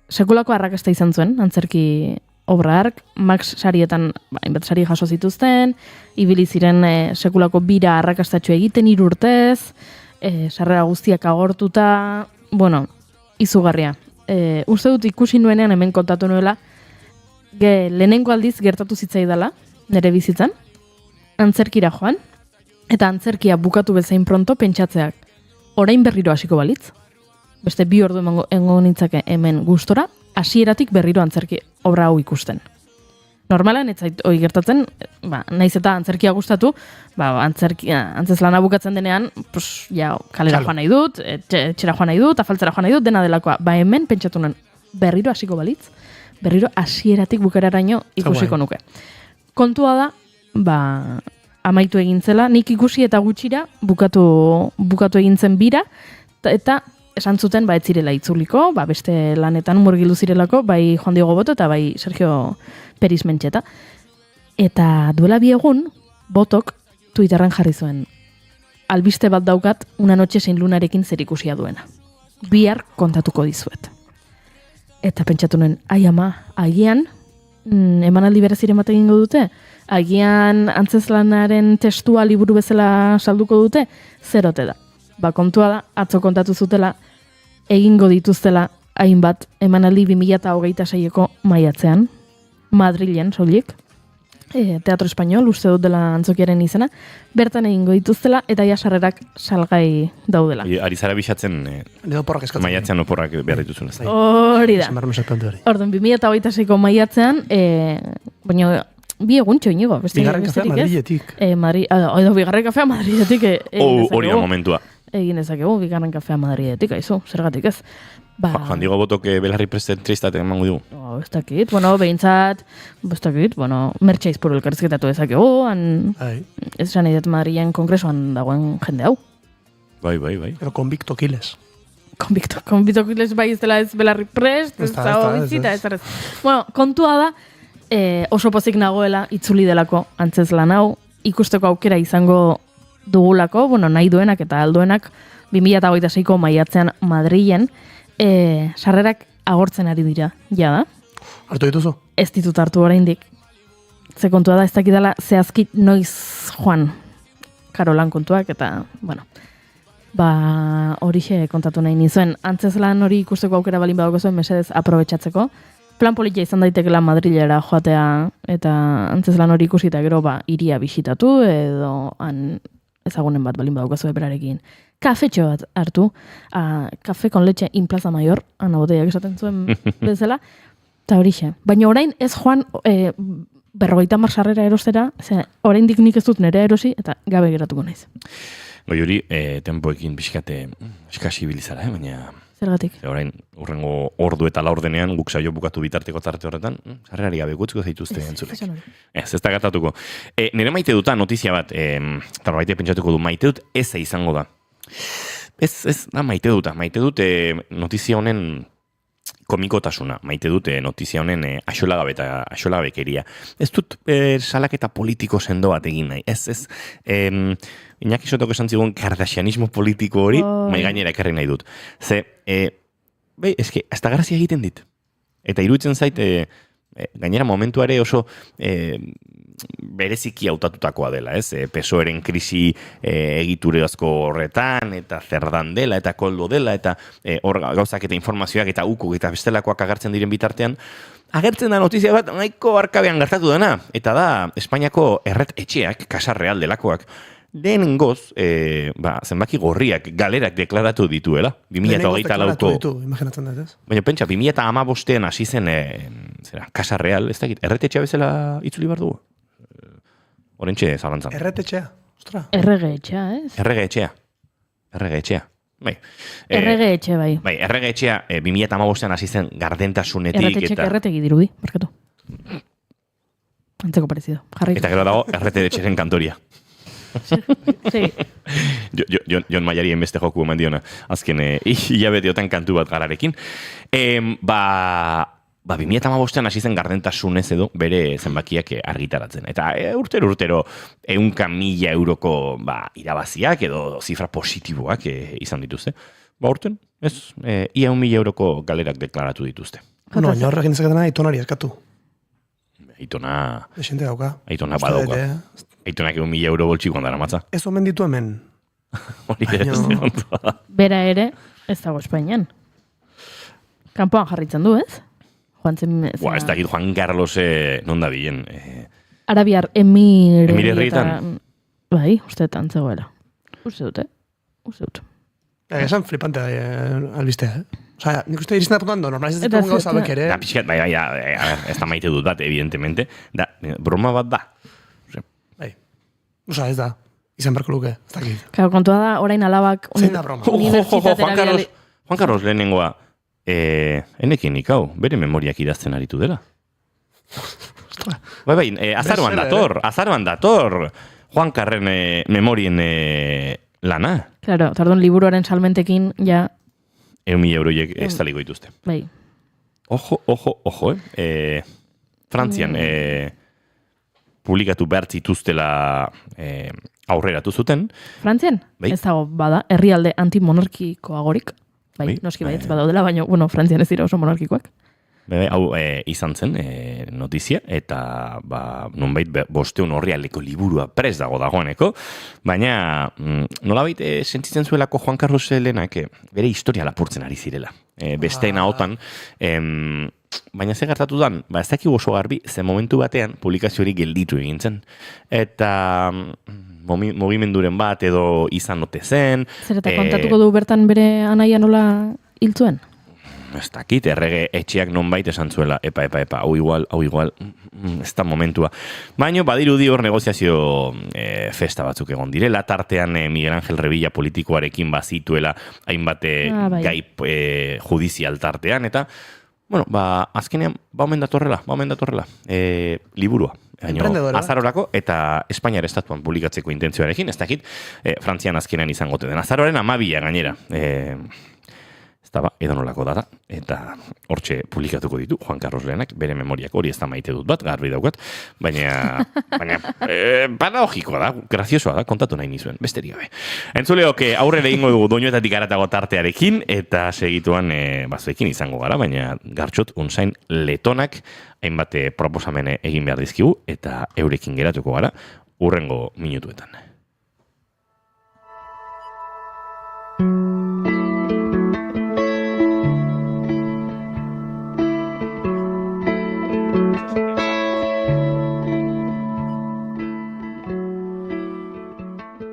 Sekulako arrakasta izan zuen, antzerki obra hark, Max sarietan, hainbat sari jaso zituzten, ibili ziren sekulako bira arrakastatxo egiten 3 urtez, sarrera guztiak agortuta, bueno, izugarria. Uste dut ikusi nuenean hemen kontatu nuela, lehenengo aldiz gertatu zitzaidala, nire bizitzan, antzerkira joan, eta antzerkia bukatu bezain pronto pentsatzeak, orain berriro hasiko balitz. Beste 2 ordu emango nintzake hemen gustora, hasieratik berriro antzerki obra hau ikusten. Normalan, ez zait hori gertatzen, naiz eta antzerkia gustatu, antzez lana bukatzen denean, kalera joan nahi dut, etxera joan nahi dut, afaltzera joan nahi dut, dena delakoa. Hemen pentsatu nuen, berriro hasiko balitz, berriro hasieratik bukararaino ikusiko nuke. Kontua da, amaitu egin zela, nik ikusi eta gutxira bukatu egin zen bira, eta esan zuten ez zirela itzuliko, beste lanetan murgildu zirelako, bai Juan Diego Boto eta bai Sergio Peris Mentxeta. Eta duela 2 egun, Botok Twitterren jarri zuen. Albiste bat daukat, Una noche sin lunarekin zerikusia duena. Bihar kontatuko dizuet. Eta pentsatu nuen, ai ama, agian, emanaldi bereziren bat egingo dute, agian antzezlanaren testua liburu bezala salduko dute, zerote da. Kontua da, atzo kontatu zutela, egingo dituztela hainbat emanaldi 2026ko maiatzean, Madrilen, soilik, Teatro Español, uste dut dela antzokiaren izena, bertan egingo dituztela, eta sarrerak salgai daudela. Ari zara bisatzen, maiatzean oporrak behar dituzun ez da. Hori da. Orduan, 2026ko maiatzean, baina 2 eguntxo inigo. Bigarren kafea Madriletik. Bigarren kafea Madriletik. Hori da momentua. Egin ezakegu, bigarren kafea Madriletik, aizu, zergatik ez. Juan Diego Botok belarri presentristate emango dugu. Ez dakit, behintzat, mertxaiz puru elkarrizketatu ezakegu, ez esan edat Madrilen kongresuan dagoen jende hau. Bai. Pero convicto kiles. Convicto kiles bai ez dela ez belarri prest, ez dago bizita, ez arrez. Kontua da, oso pozik nagoela itzuli delako antzez lan hau, ikusteko aukera izango dugulako, nahi duenak eta alduenak 2026ko maiatzean Madrilen, sarrerak agortzen ari dira, jada. Hartu dituzu? Ez ditut hartu oraindik. Ze kontua da, ez dakidala zehazkit noiz joan Karolan kontuak, eta, bueno, ba, horixe kontatu nahi nizuen. Antzeslan hori ikusteko aukera balin badauko zuen, mesedez aprobetxatzeko. Plan politia izan daitekela Madrilera joatea, eta antzeslan hori ikusita gero, ba, iria bisitatu, edo han ezagunen bat balin badauko zuen berarekin. Kafetxo bat hartu, kafe con leche in Plaza Mayor, ana botellak esaten zuen bezala, eta horixe. Baina orain ez joan 50 sarrera erostera, oraindik nik ez dut nerea erosi, eta gabe geratuko naiz. Goi hori, tempoekin pixkate eskasi bilizara, baina... Zergatik? Orain, urrengo ordu eta laurdenean, guk saio bukatu bitarteko tarte horretan, sarrerari gabe gutzko zaituzte entzulek. Ez da gatatuko. Nire maite duta notizia bat, eta baite pentsatuko du, maite dut eza izango da. Ez da maite dut notizia honen komikotasuna, maite dute notizia honen axolagabekeria. Ez dut salaketa politiko sendo bat egin nahi. Ez. Iñaki Sotok esan zigun kardasianismo politiko hori, mai gainera ekarri nahi dut. Ze, eske, hasta grazia egiten dit. Eta iruditzen zait, gainera momentuare oso bereziki hautatutakoa dela, ez? PSOEren krisi egitureazko horretan, eta zerdan dela, eta koldo dela, eta hor gauzak eta informazioak eta ukuk eta bestelakoak agertzen diren bitartean, agertzen da notizia bat nahiko arkabean gertatu dena, eta da Espainiako erret etxeak, Casa Real delakoak, lehenengoz, zenbaki gorriak, galerak deklaratu dituela. 2024ko... imaginatzen dut, ez? Baina pentsa, 2015 hasi zen, Casa Real, ez dakit, erretetxea bezala itzuli behar dugu? Horentxe zalantzan. Erretetxea, ostra. Errege etxea, ez? Errege etxea. Bai. Errege etxe, bai. Bai, errege etxea 2015 hasi zen gardentasunetik Erretexek eta... erretegi dirudi, barkatu. Antzeko parezido. Eta gero dago erretetxeren kantoria. Sí. Jon Maiari enbeste joku eman diona. Azken, hilabeteotan kantu bat gararekin. 2015 hasi zen gardentasunez edo bere zenbakiak argitaratzen. Eta urtero 100.000 euroko irabaziak edo zifra positiboak izan dituzte. Urten, ez, ia 1.000 euroko galerak deklaratu dituzte. No, baina horrekin ezaketena aitonari eskatu. Aitona... Desente dauka. Aitona badauka. Aitonak 1.000 euro boltsikoan dara matza. Ez omen ditu hemen. Hori ez. Bera ere, ez dago Espainian. Kanpoan jarritzen du, ez? Ez dakit Juan Carlos non da bilen. Arabiar Emirerrietan. Bai, usteetan zegoela. Uste dut. Esan flipante albistea, Osea, nik uste irizten apuntando, normalizatzen dugun gauza bek ere. Da, pixkat, bai, ez da maite dut bat, evidentemente. Da, broma bat da. Bai. Osea, ez da. Izan berko luke, ez dakit. Claro, kontua da, orain alabak Zein da broma? Juan Carlos lehenengoa, enekin ikau, bere memoriak idazten aritu dela. Bai, azaroan dator, Juan Carren memorien lana. Claro, tardun liburuaren salmentekin, ja... 1.000 euroiek ez taliko dituzte. Bai. Ojo, Frantzian publikatu behar zituztela aurreratu zuten. Frantzian? Bai. Ez dago, bada, herrialde antimonarkikoagorik. Bai, noski baietz badaudela, baina, Frantzian ez dira oso monarkikoak. Hau izan zen notizia, eta nonbait 500 orrialdeko liburua prest dagoeneko, baina nolabait sentitzen zuelako Juan Carlos lehenak bere historia lapurtzen ari zirela. Besteen ahotan, baina ze gertatu dan, ez dakigu oso garbi, ze momentu batean publikazio hori gelditu egin zen. Eta mugimenduren bat edo izan ote zen. Zer eta kontatuko du bertan bere anaia nola hiltzuen? Ez dakit, errege etxeak nonbait esan zuela, epa, hau igual, ez da momentua. Baina badirudi hor negoziazio festa batzuk egon direla, tartean Miguel Ángel Revilla politikoarekin bazituela hainbat gai judizial tartean, eta, azkenean, omen datorrela, liburua. Azarorako eta Espainiar estatuan publikatzeko intentzioarekin, ez dakit, Frantzian azkenean izango den. Azaroren 12 gainera. ez da ba, edonolako data, eta hortxe publikatuko ditu Juan Carlos Lehenak, bere memoriak hori ez da maite dut bat, garbi daukat, baina pedagogikoa da, graziosoa da, kontatu nahi nizuen, besterik gabe. Entzuleok, aurrera egingo dugu doinuetatik haratago tartearekin, eta segituan bazuekin izango gara, baina gartxot unzain letonak hainbat proposamene egin behar dizkigu, eta eurekin geratuko gara, hurrengo minutuetan.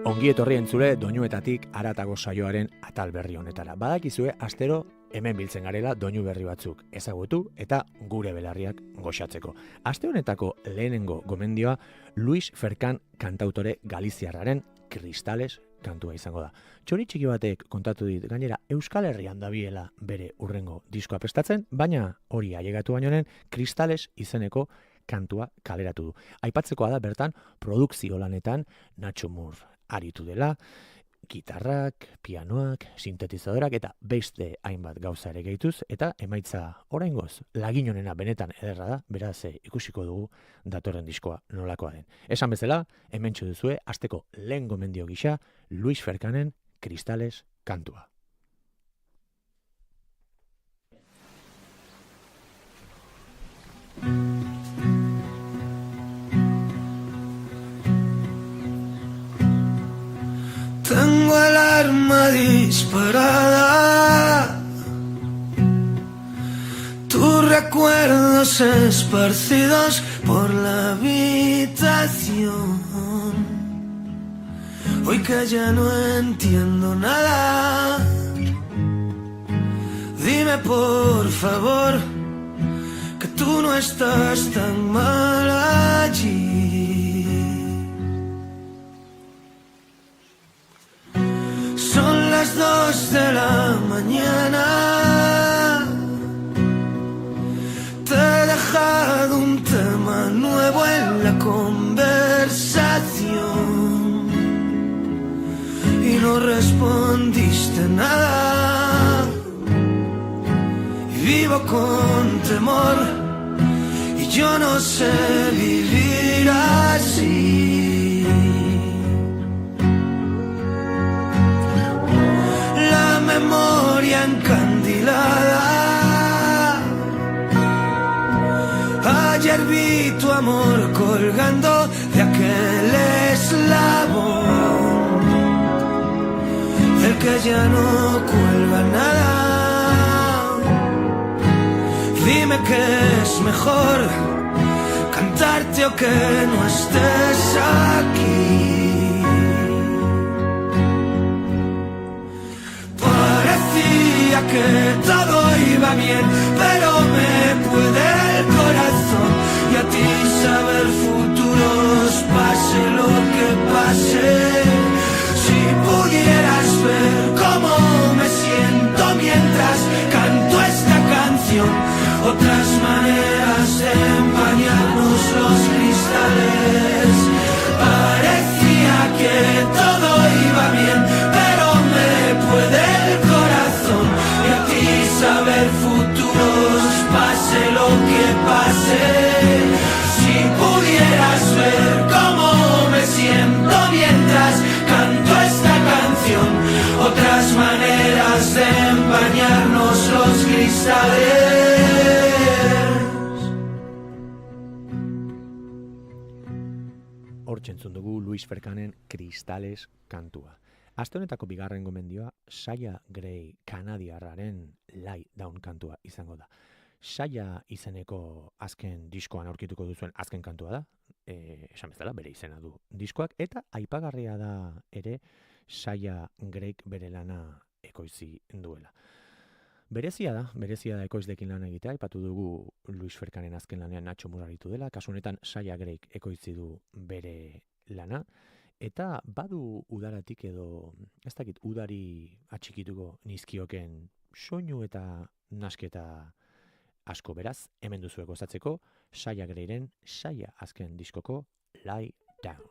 Ongi etorri entzule doinuetatik haratago saioaren atal berri honetara. Badakizue astero hemen biltzen garela doinu berri batzuk ezagutu eta gure belarriak goxatzeko. Aste honetako lehenengo gomendioa Luis Ferkan kantautore galiziarraren Cristales kantua izango da. Txori txiki batek kontatu dit, gainera Euskal Herrian dabiela bere urrengo diskoa prestatzen, baina hori ailegatu bainoen Cristales izeneko kantua kaleratu du. Aipatzekoa da bertan produkzio lanetan Nacho Moore aritu dela, gitarrak, pianoak, sintetizadorak eta beste hainbat gauza ere gehituz, eta emaitza oraingoz lagin honena benetan ederra da, beraz ikusiko dugu datorren diskoa nolakoa den. Esan bezala, hementxo duzue, asteko lehen gomendio gisa, Luis Ferkanen Cristales kantua. Tengo el arma disparada, tus recuerdos esparcidos por la habitación. Hoy que ya no entiendo nada, dime por favor que tú no estás tan mal allí. Son las 2 de la mañana, te he dejado un tema nuevo en la conversación y no respondiste nada. Y vivo con temor y yo no sé vivir así. Memoria encandilada, ayer vi tu amor colgando de aquel eslabón del que ya no cuelga nada. Dime que es mejor cantarte o que no estés aquí. Que todo iba bien, pero me puede el corazón y a ti saber futuros, pase lo que pase. Si pudieras ver cómo me siento mientras canto esta canción, otras maneras de empañarnos los cristales. Parecía que todo iba bien, pero me puede el corazón y a ti saber futuros, pase lo que pase. Si pudieras ver cómo me siento mientras canto esta canción, otras maneras de empañarnos los cristales. Hortxe entzun dugu Luis Ferkanen Cristales kantua. Aste honetako bigarren gomendioa Saya Gray kanadiarraren Lie Down kantua izango da. Saya izeneko azken diskoan aurkituko duzuen azken kantua da, esan bezala bere izena du diskoak, eta aipagarria da ere Saya Grayk bere lana ekoitzi duela. Berezia da ekoizlekin lan egitea, aipatu dugu Luis Ferkanen azken lanean Nacho Moore aritu dela, kasu honetan Saya Grayk ekoitzi du bere lana, eta badu udaratik edo, ez dakit, udari atxikituko nizkioken soinu eta nasketa asko, beraz, hemen duzuek gozatzeko Saya Grayren Saya azken diskoko Lie Down.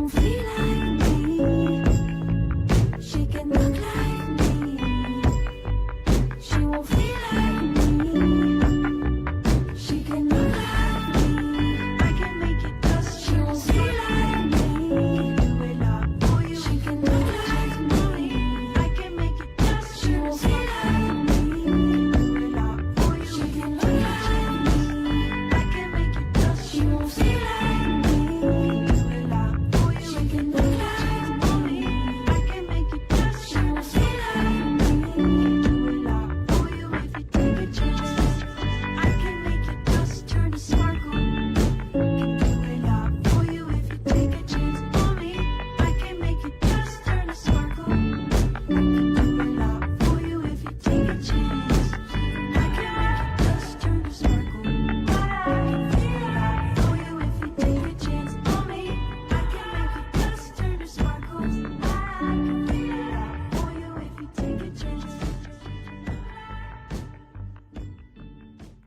won't feel like me. She can look like me. She won't feel like me. She can look like me. I can make it dust. She won't feel like me. Do it all for you. She can look like me. I can make it dust. She won't feel like me. Do it all for you. She can look like me. I can make it dust. She won't feel like me. Do it all for you. She can look like me. I can make it dust. She won't feel like me. Do it all for you if you take a chance. I can make it dust turn to sparkle. Can do it all for you if you take a chance on me. I can make it dust turn to sparkle. Can do it all for you if you take a chance. I can make it dust turn to sparkle. Can do it all for you if you take a chance on me. I can make it dust turn to sparkle. Can do it all for you if you take a chance.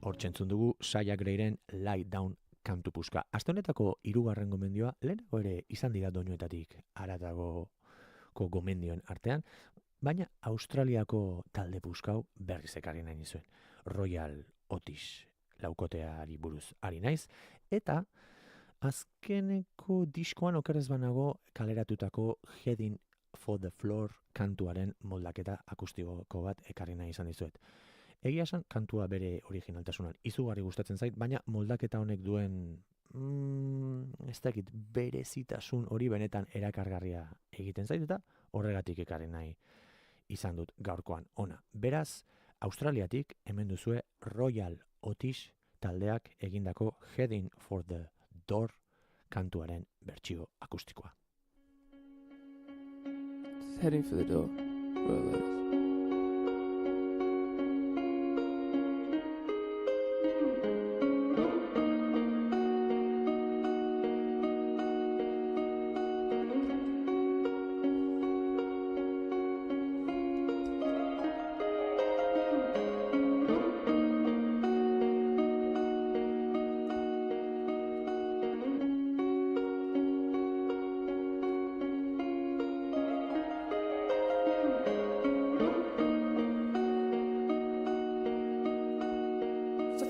Hortxe entzun dugu Saya Greyren Lie Down kantu puska. Aste honetako 3. gomendioa lehenago ere izan dira doinuetatik haratagoko gomendioen artean, baina Australiako talde puskau berriz ekarri nahi nizuen. Royal Otis laukoteari buruz ari naiz, eta azkeneko diskoan okerez banago kaleratutako Heading for the Floor kantuaren moldaketa akustiko bat ekarri nahi izan dizuet. Egia esan, kantua bere originaltasunan izugarri gustatzen zait, baina moldaketa honek duen ez dakit, berezitasun hori benetan erakargarria egiten zait, eta horregatik ekarri nahi izan dut gaurkoan ona. Beraz, Australiatik hemen duzue Royal Otis taldeak egindako Heading for the Door kantuaren bertsio akustikoa. Heading for the door. Royal Otis.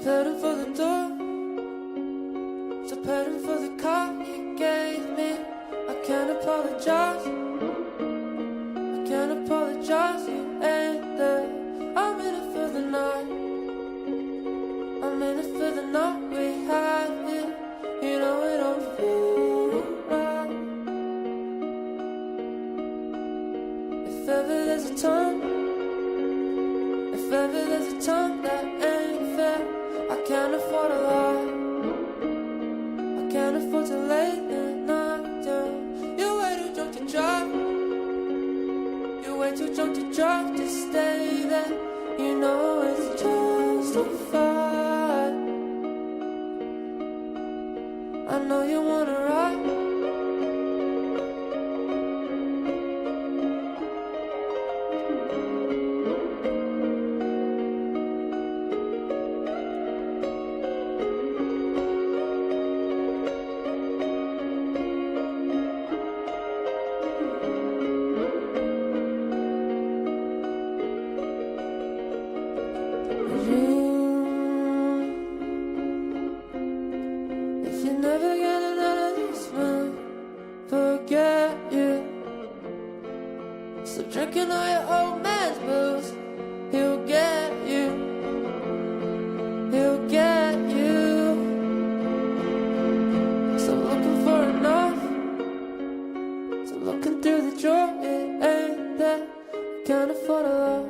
Heading for the door. Stop heading for the car you gave me. I can't apologize. I can't apologize. You ain't there. I'm in it for the night. I'm in it for the night. We have it. You know it don't feel right. If ever there's a time, if ever there's a time that ain't fair, I can't afford a lie. I can't afford to lay the night down. You're way too drunk to drive. You're way too drunk to drive to stay there. You know it's justified. I know you wanna ride. If you're never getting out of this one, forget you. Stop drinking all your old man's booze. He'll get you. He'll get you. Stop looking for enough. Stop looking through the drawer. It ain't there. I can't afford a lot.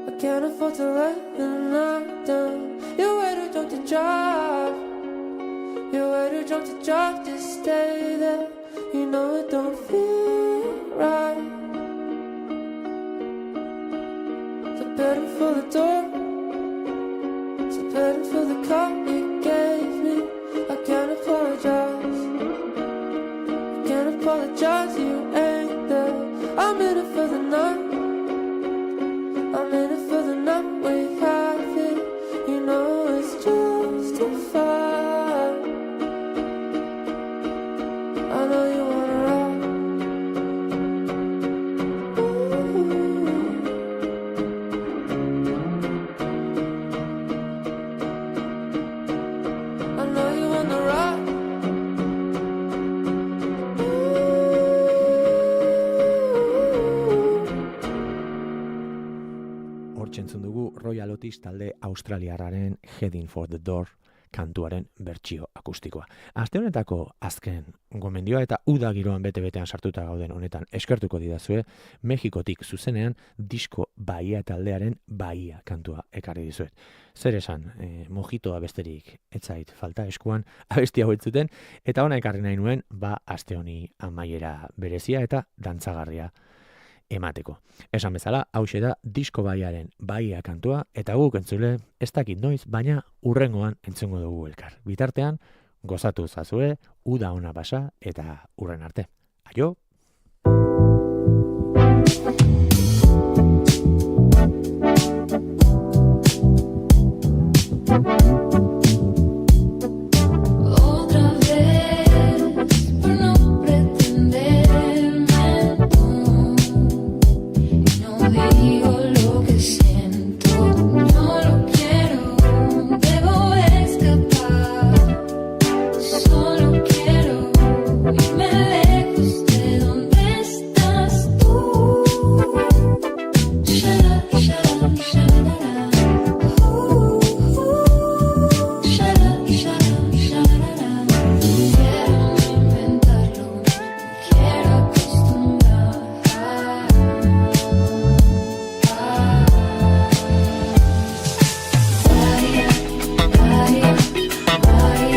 I can't afford to let the night down. You're way too drunk to drive. You're way too drunk to drive to stay there. You know it don't feel right. So begging for the door. So begging for the car you gave me. I can't apologize. I can't apologize. You ain't there. I'm in it for the night. I'm in it for the night. We have it. You know it's justified. I Otis talde australiarraren Heading for the Door kantuaren bertsio akustikoa. Aste honetako azken gomendioa eta uda giroan bete-betean sartuta gauden honetan eskertuko didazue, Mexikotik zuzenean disko Bahia taldearen Bahia kantua ekarri dizuet. Zer esan, mojitoa besterik etzait falta eskuan abesti hau entzuten, eta ona ekarri nahi nuen, aste honi amaiera berezia eta dantzagarria emateko. Esan bezala, hauxe da disko Bahiaren Bahia kantua, eta guk entzule, ez dakit noiz, baina urrengoan entzungo dugu elkar. Bitartean, gozatu zazue, uda ona basa, eta urren arte. Aio! Otra vez, por no pretenderme tú, no digo lo que siento, no lo quiero, debo escapar, solo quiero irme lejos de donde estás tú. Shala, shala, shala, shala, shala, shala. Quiero inventarlo, quiero acostumbrar. Bahia, Bahia, Bahia,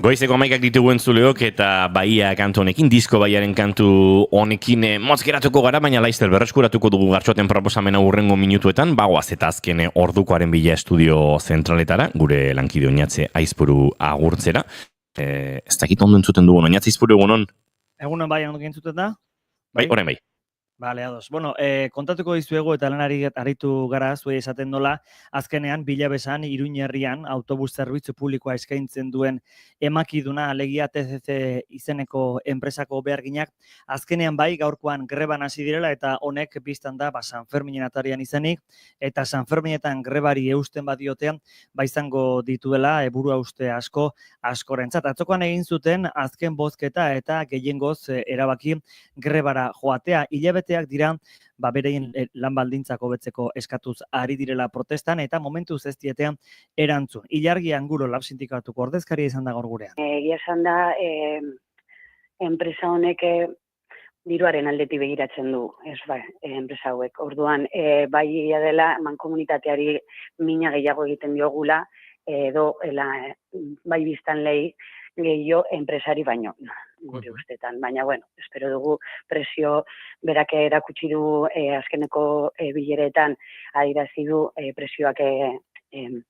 Goizeko 11ak ditugu entzuleok eta Bahia kantu honekin, disko Bahiaren kantu honekin motz geratuko gara, baina laizter berreskuratuko dugu gartxoten proposamena hurrengo minutuetan, bagoaz eta azken ordukoaren bila estudio zentraletara, gure lankide Oñatze Aizpuru agurtzera. Ez dakit ondo entzuten dugu, Oñatze Aizpuru egunon? Egunon bai, ondo entzuten da? Bai, orain bai. Bale, ados. Bueno, kontatuko dizuegu eta lanari aritu gara, zuei esaten dola, azkenean Bilabesan, Iruñerrian, autobus zerbitzu publikoa eskaintzen duen emakiduna, alegia TCC izeneko enpresako beharginak, azkenean bai gaurkoan greban hasi direla eta honek biztan da San Ferminen atarian izenik, eta San Ferminetan grebari eusten badiotean, izango dituela burua uste askorentzat. Atzokoan egin zuten azken bozketa eta gehiengoz erabaki grebara joatea. Hilabeteak dira, bereien lan baldintzak hobetzeko eskatuz ari direla protestan eta momentuz ez dietean erantzun. Ilargi Angulo Lab sindikatuko ordezkaria izan da gaur gurean. Egia esan da, enpresa honek diruaren aldetik begiratzen du, enpresa hauek. Orduan, bai dela mankomunitateari mina gehiago egiten diogula, edo bai biztanlei gehiago enpresari baino, gure ustetan. Baina, bueno, espero dugu presio berak erakutsi du azkeneko bileretan adirazi du presioak egin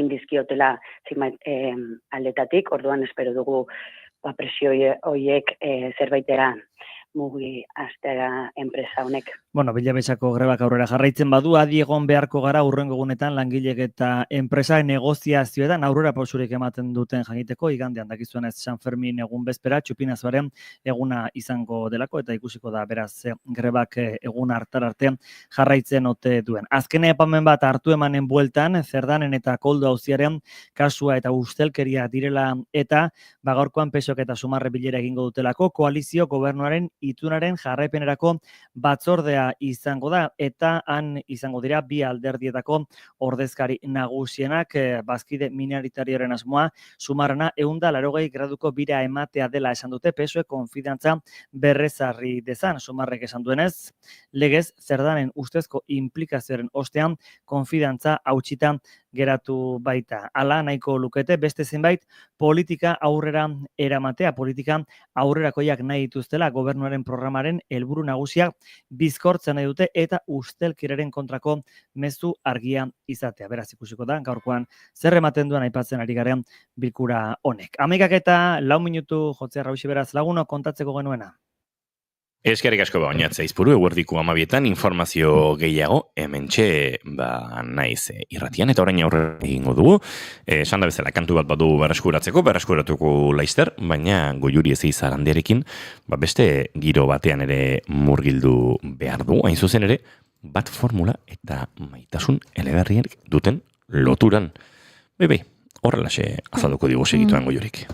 dizkiotela aldetatik, orduan espero dugu presio horiek zerbaitera mugi astera enpresa honek. Bueno, Bilabesako grebak aurrera jarraitzen badu, adi egon beharko gara hurrengo egunetan langilek eta enpresa negoziazioetan aurrera pausurik ematen duten jakiteko, igandean dakizuenez San Fermin egun bezpera, txupinazoaren eguna izango delako, eta ikusiko da beraz grebak egun hartarartean jarraitzen ote duen. Azken epamen bat hartu emanen bueltan, Zerdanen eta Koldo auziaren kasua eta ustelkeria direla eta gaurkoan PSOek eta Sumarre bilera egingo dutelako, koalizio gobernuaren itunaren jarraipenerako batzordea izango da, eta han izango dira bi alderdietako ordezkari nagusienak, bazkide minoritarioaren asmoa, Sumarrena 180 graduko bira ematea dela esan dute, PSOE konfidantza berrezarri dezan. Sumarrek esan duenez, legez Zerdanen ustezko implikazioaren ostean konfidantza hautsitan geratu baita. Hala nahiko lukete beste zenbait politika aurrera eramatea, politika aurrerakoiak nahi dituztela gobernuaren programaren helburu nagusia bizkortzen nahi dute eta ustelkeriaren kontrako mezu argia izatea. Beraz ikusiko da gaurkoan zer ematen duen aipatzen ari garean bilkura honek. 11:04 minutu jotzea Rauxi, beraz lagunok kontatzeko genuena. Eskerrik asko Oñatze Aizpuru, eguerdiko 12etan informazio gehiago hementxe naiz irratian, eta orain aurre egingo dugu. Esan da bezala, kantu bat badu berreskuratuko laizter, baina Goiuri Ezei Zarandiarekin beste giro batean ere murgildu behar du, hain zuzen ere, bat formula eta maitasun eleberriak duten loturan. Bai, horrelaxe azalduko digu segituan Goiurik.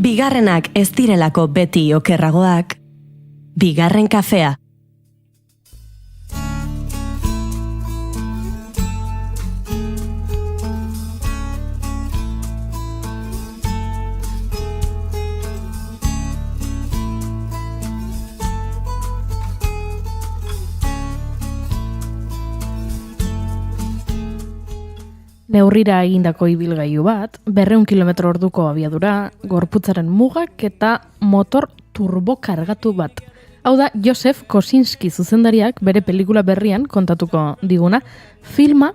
Bigarrenak ez direlako beti okerragoak. Bigarren kafea. Neurrira egindako ibilgailu bat, 200 km orduko abiadura, gorputzaren mugak eta motor turbokargatu bat. Hau da, Josef Kosinski zuzendariak bere pelikula berrian kontatuko diguna, filma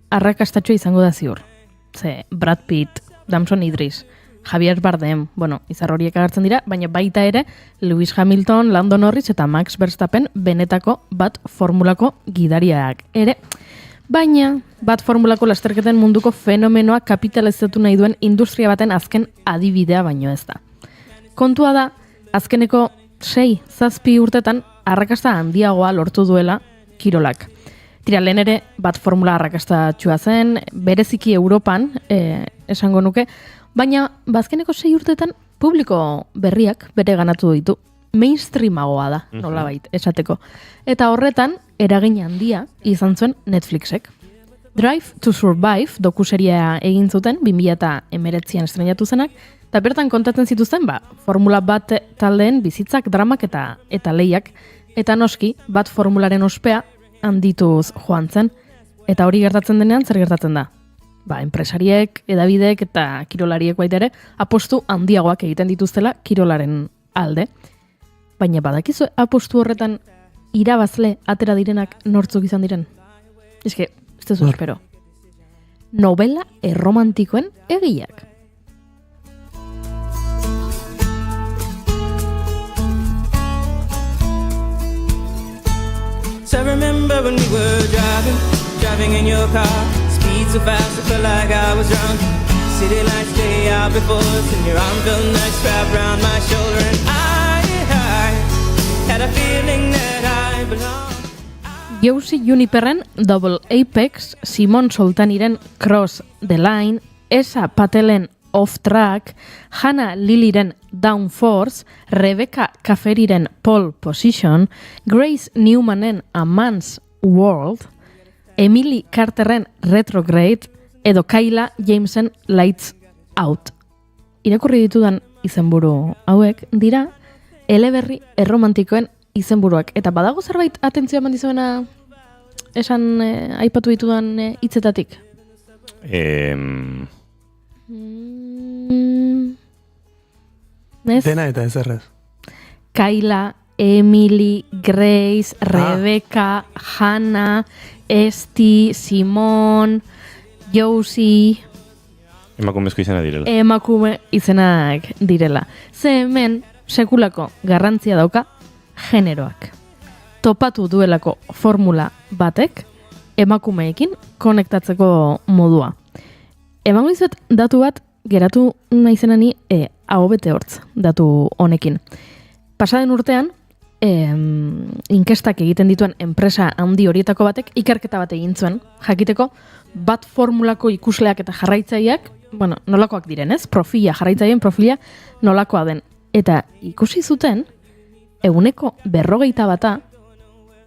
arrakastatxoa izango da ziur. Ze, Brad Pitt, Damson Idris, Javier Bardem, izar horiek agertzen dira, baina baita ere Lewis Hamilton, Lando Norris eta Max Verstappen benetako bat formulako gidariak ere. Baina, bat formulako lasterketen munduko fenomenoa kapitalizatu nahi duen industria baten azken adibidea baino ez da. Kontua da, azkeneko 6-7 urtetan arrakasta handiagoa lortu duela kirolak. Tira, lehen ere, bat formula arrakastatxua zen, bereziki Europan, esango nuke, baina, bazkeneko 6 urtetan publiko berriak bere ganatu ditu. Mainstreamagoa da, nolabait, esateko. Eta horretan, eragin handia izan zuen Netflixek. Drive to Survive dokuseria egin zuten, 2019an estrenatu zenak, eta bertan kontatzen zituzten, Formula bat taldeen bizitzak, dramak eta lehiak, eta noski, bat formularen ospea handituz joan zen, eta hori gertatzen denean, zer gertatzen da? Enpresariek, edabideek eta kirolariek baita ere, apostu handiagoak egiten dituztela kirolaren alde. Baina badakizu apostu horretan irabazle atera direnak nortzuk izan diren? Ez duzu espero. Novela erromantikoen egiak. So I remember when we were driving in your car, speed so fast I felt like I was drunk. City lights stay out before us, and your arm felt nice wrapped around my shoulder, and I had a feeling that I belonged. Josie Juniperren Double Apex, Simon Soltaniren Cross the Line, Esa Patelen Off Track, Hannah Liliren Downforce, Rebecca Caferiren Pole Position, Grace Newmanen A Man's World, Emily Carterren Retrograde, edo Kayla Jamesen Lights Out. Irakurri ditudan izenburu hauek dira eleberri erromantikoen izenburuak. Eta badago zerbait atentzioa eman dizuena esan aipatu ditudan hitzetatik? Dena eta ezerrez. Kayla, Emily, Grace, Rebecca, Hannah, Esti, Simon, Josie... Emakumezko izena direla. Emakume izenak direla. Ze hemen sekulako garrantzia dauka generoak. Topatu duelako formula batek emakumeekin konektatzeko modua. Emango dizuet datu bat geratu naizenani hau bete hortz datu honekin. Pasaden urtean, inkestak egiten dituen enpresa handi horietako batek ikerketa bat egin zuen, jakiteko bat formulako ikusleak eta jarraitzaileak, nolakoak diren, ez? Jarraitzaileen profila nolakoa den. Eta ikusi zuten, 40%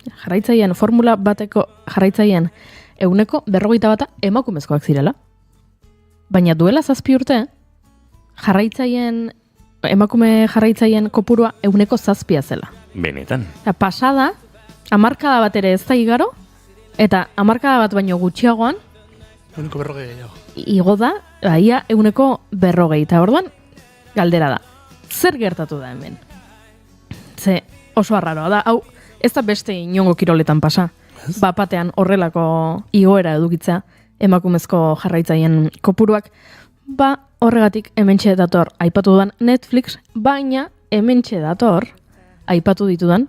jarraitzaileen formula bateko jarraitzaileen 40% emakumezkoak zirela. Baina duela 7 urte, emakume jarraitzaileen kopurua 7% zela. Benetan. Eta pasada, hamarkada bat ere ez da igaro, eta hamarkada bat baino gutxiagoan, 40% gehiago. Igo da, ia 40%. Eta orduan, galdera da. Zer gertatu da hemen? Ze oso arraroa da. Hau, ez da beste inongo kiroletan pasa. Bapatean horrelako igoera edukitza emakumezko jarraitzaien kopuruak. Horregatik hementxe dator aipatu dudan Netflix, baina hementxe dator aipatu ditudan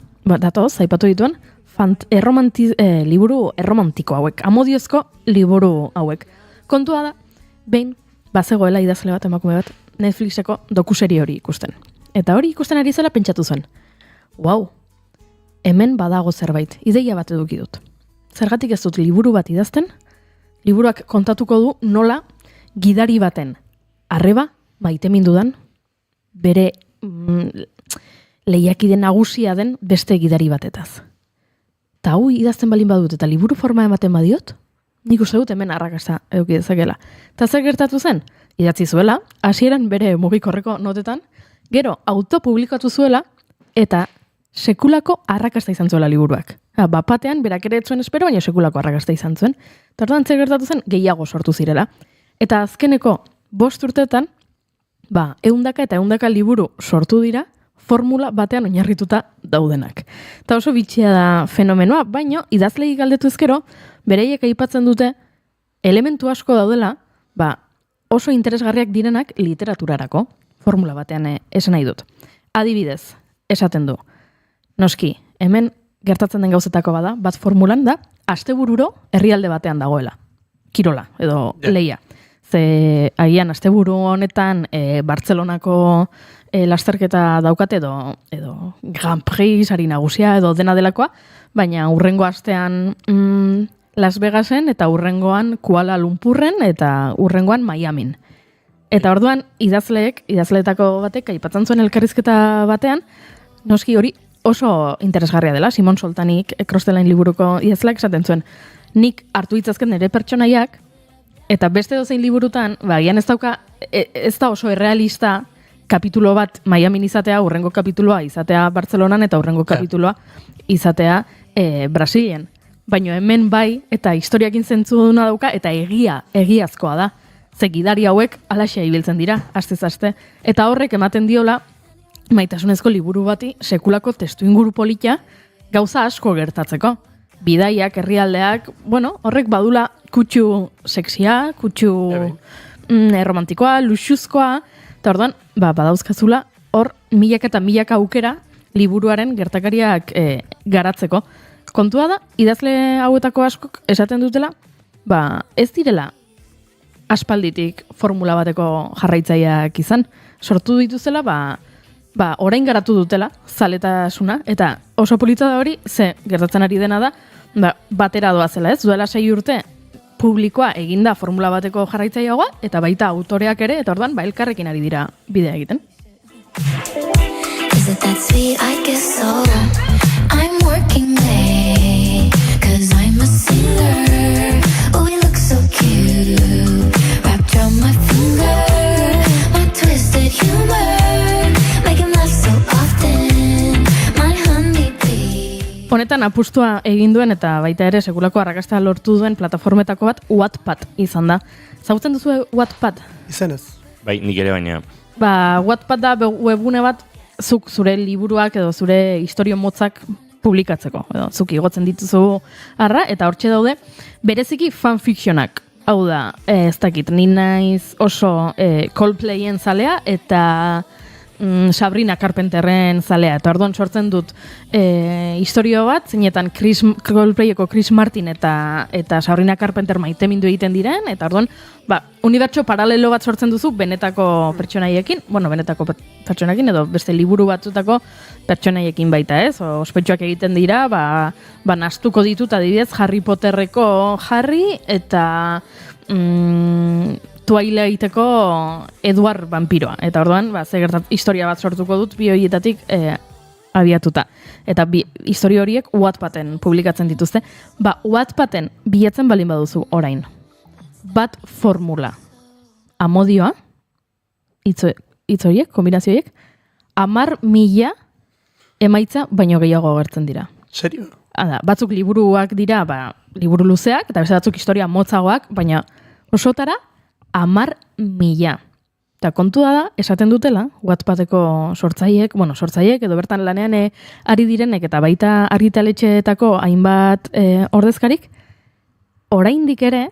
liburu erromantiko hauek, amodiozko liburu hauek. Kontua da, behin, bazegoela idazle bat, emakume bat, Netflixeko dokuserie hori ikusten. Eta hori ikusten ari zela pentsatu zen. Wow, hemen badago zerbait, ideia bat eduki dut. Zergatik ez dut liburu bat idazten, liburuak kontatuko du nola gidari baten arreba maitemindudan bere lehiakide nagusia den beste gidari batetaz. Ta hau idazten balin badut eta liburu forma ematen badiot, nik uste dut hemen arrakasta eduki dezakela. Ta zer gertatu zen? Idatzi zuela, hasieran bere mugikorreko notetan, gero autopublikatu zuela eta sekulako arrakasta izan zuela liburuak. Bapatean, berak ere ez zuen espero, baina sekulako arrakasta izan zuen. Eta orduan zer gertatu zen, gehiago sortu zirela. Eta azkeneko 5 urteetan, 100 eta 100 liburu sortu dira, formula batean oinarrituta daudenak. Eta oso bitxia da fenomenoa, baina idazlei galdetu ezkero, bereiek aipatzen dute elementu asko daudela, oso interesgarriak direnak literaturarako, formula batean esan nahi dut. Adibidez, esaten du, noski, hemen gertatzen den gauzetako bada, bat formulan da, astebururo herrialde batean dagoela. Kirola, edo leia. Ze agian asteburu honetan Bartzelonako lasterketa daukate edo Grand Prix sari nagusia edo dena delakoa, baina urrengo astean Las Vegasen eta urrengoan Kuala Lumpurren eta urrengoan Miamin. Eta orduan idazleetako batek aipatzen zuen elkarrizketa batean, noski hori oso interesgarria dela. Simon Soltanik Cross the Line liburuko idazleak esaten zuen, nik hartu ditzazken nire pertsonaiak eta beste dozein liburutan, agian ez da oso errealista kapitulo bat Miamin izatea, urrengo kapituloa izatea Bartzelonan eta urrengo kapituloa izatea Brasilen. Baina hemen bai, eta historiakin zentzuduna dauka, eta egiazkoa da. Ze gidari hauek alaxea ibiltzen dira, astez-aste. Eta horrek ematen diola, maitasunezko liburu bati, sekulako testu inguru polita, gauza asko gertatzeko. Bidaiak, herrialdeak, horrek badula kutsu sexia, kutsu romantikoa, luxuzkoa, eta orduan, badauzkazula, hor milaka eta milaka aukera liburuaren gertakariak garatzeko. Kontua da, idazle hauetako askok esaten dutela, ez direla aspalditik formula bateko jarraitzaileak izan. Sortu dituzela, orain garatu dutela, zaletasuna, eta oso polita da hori, ze gertatzen ari dena da, batera doazela ez, duela 6 urte publikoa eginda formula bateko jarraitzaileagoa, eta baita autoreak ere, eta orduan, elkarrekin ari dira bidea egiten. Is it that sweet? I guess so. I'm working late, 'cause I'm a singer. Oh, we look so cute, wrapped around my finger. My twisted humor, making love so often. My honeybee. Honetan apustua egin duen eta baita ere sekulako arrakasta lortu duen plataformetako bat Wattpad izan da. Zautzen duzu Wattpad? Izenez. Bai, nik ere baina. Wattpad da webgune bat zuk zure liburuak edo zure historio motzak publikatzeko. Edo zuk igotzen dituzu eta hortxe daude bereziki fanfikzionak. Hau da, ez dakit, ni naiz oso Coldplayen zalea eta Sabrina Carpenterren zalea. Eta orduan sortzen dut historio bat, zeinetan Coldplayeko Chris Martin eta Sabrina Carpenter maitemindu egiten diren, eta orduan, unibertso paralelo bat sortzen duzu benetako pertsonaiekin, benetako pertsonaiekin edo beste liburu batzutako pertsonaiekin baita ez, ospetsuak egiten dira, nastuko ditut adibidez Harry Potterreko Harry eta Twilighteko Edward vampiroa. Eta orduan, historia bat sortuko dut bi horietatik abiatuta. Eta historia horiek Wattpaden publikatzen dituzte. Wattpaden bilatzen balin baduzu orain. Bat formula. Amodioa, hitz horiek, kombinazio horiek, 10.000 emaitza baino gehiago agertzen dira. Serio? Batzuk liburuak dira, liburu luzeak, eta beste batzuk historia motzagoak, baina osotara 10.000. Eta kontua da, esaten dutela, Wattpadeko sortzaileek edo bertan lanean ari direnek eta baita argitaletxeetako hainbat ordezkarik, oraindik ere,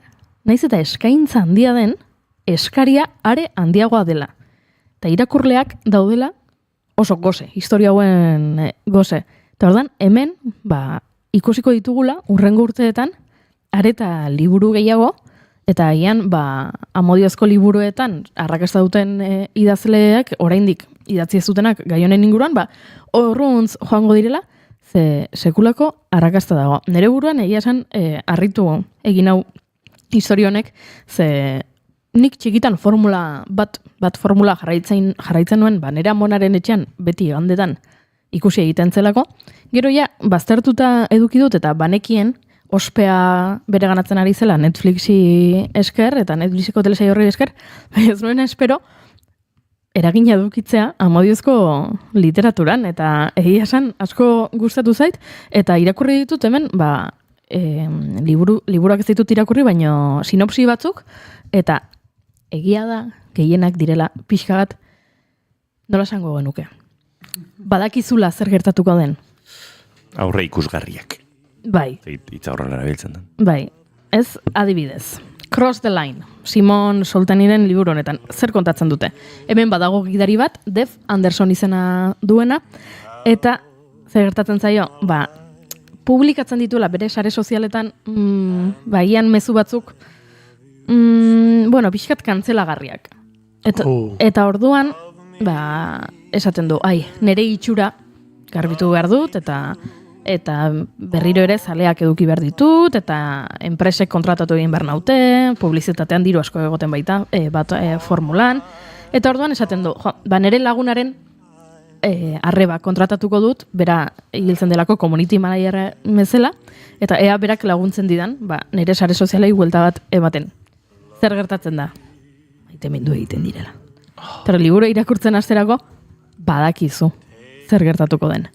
naiz eta eskaintza handia den, eskaria are handiagoa dela. Eta irakurleak daudela oso goze, historia hauen goze. Eta ordan, hemen, ikusiko ditugula, urrengo urteetan, areta liburu gehiago, eta agian, amodiozko liburuetan, arrakasta duten idazleak, oraindik idatzi ez dutenak gai honen inguruan, horruntz joango direla, ze sekulako arrakasta dago. Nere buruan egia esan harritu egin hau historia honek, ze nik txikitan formula bat formula jarraitzen nuen, nire amonaren etxean beti igandetan ikusi egiten zelako. Gero ja, baztertuta eduki dut eta banekien ospea bere ganatzen ari zela Netflixi esker eta Netflixiko telesaio horri esker, ez nuen espero eragina edukitzea amodiozko literaturan eta egia esan asko gustatu zait eta irakurri ditut hemen, liburuak ez ditut irakurri, baino sinopsi batzuk eta egia da gehienak direla pixka bat nola esango genuke. Badakizula zer gertatuko den. Aurre ikusgarriak. Bai. Itza horrela erabiltzen den. Bai. Ez adibidez. Cross the Line. Simon Soltaniren liburu honetan. Zer kontatzen dute? Hemen badago gidari bat, Dev Anderson izena duena, eta zer gertatzen zaio? Publikatzen dituela bere sare sozialetan, ian mezu batzuk, pixkat kantzelagarriak. Eta orduan, esaten du, nere itxura garbitu behar dut, eta berriro ere zaleak eduki behar ditut, eta enpresek kontratatu egin behar naute, publizitatean diru asko egoten baita, formulan, eta orduan esaten du, nere lagunaren arreba kontratatuko dut, bera hiltzen delako community manager bezala, eta ea berak laguntzen didan, nere sare sozialei buelta bat ematen. Zer gertatzen da? Maitemindu egiten direla. Pero liburu irakurtzen hasterako, badakizu zer gertatuko den.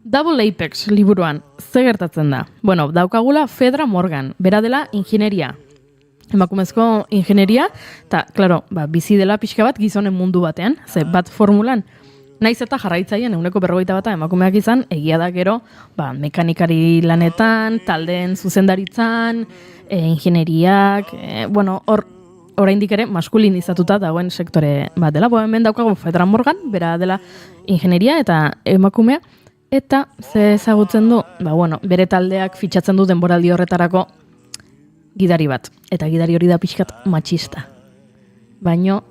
Double Apex liburuan, zer gertatzen da? Daukagula Fedra Morgan, bera dela ingenieria. Emakumezko ingenieria, eta, klaro, bizi dela pixka bat gizonen mundu batean, bat formulan. Naiz eta jarraitzaien 150 emakumeak izan, egia da gero, mekanikari lanetan, taldeen zuzendaritzan, ingenieriak, oraindik ere maskulinizatuta dagoen sektore bat dela. Hemen daukagu Fedra Morgan, bera dela ingenieria eta emakumea, eta ze ezagutzen du, bere taldeak fitxatzen du denboraldi horretarako gidari bat. Eta gidari hori da pixkat matxista. Baino,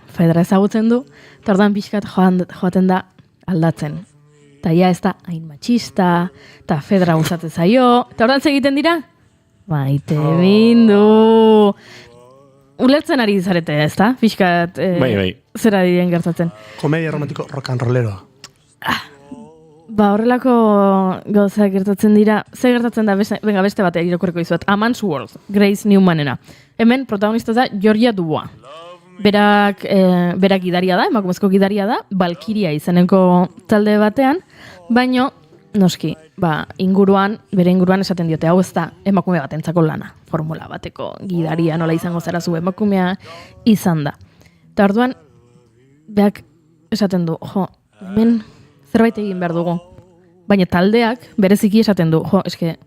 Fedra ezagutzen du, eta ordan pixkat joaten da aldatzen. Eta ja ez da hain matxista, eta Fedra gustatzen zaio, eta ordan egiten dira? Maite bindu. Ulertzen ari zarete, ez da? Pixkat, zera diren gertatzen. Komedia romantiko rock and rolleroa. Horrelako gauza gertatzen dira. Zer gertatzen da, beste bateak irakurriko izuet. A Man's World, Grace Newmanena. Hemen protagonista da Georgia Dubois. Berak gidaria da, emakumezko gidaria da, Valkyria izeneko talde batean, baino, noski, bere inguruan esaten diote, hau ez da emakume batentzako lana, formula bateko gidaria nola izango zara zu emakumea izan da. Eta orduan, beak esaten du, hemen zerbait egin behar dugu. Baina taldeak bereziki esaten du, eske,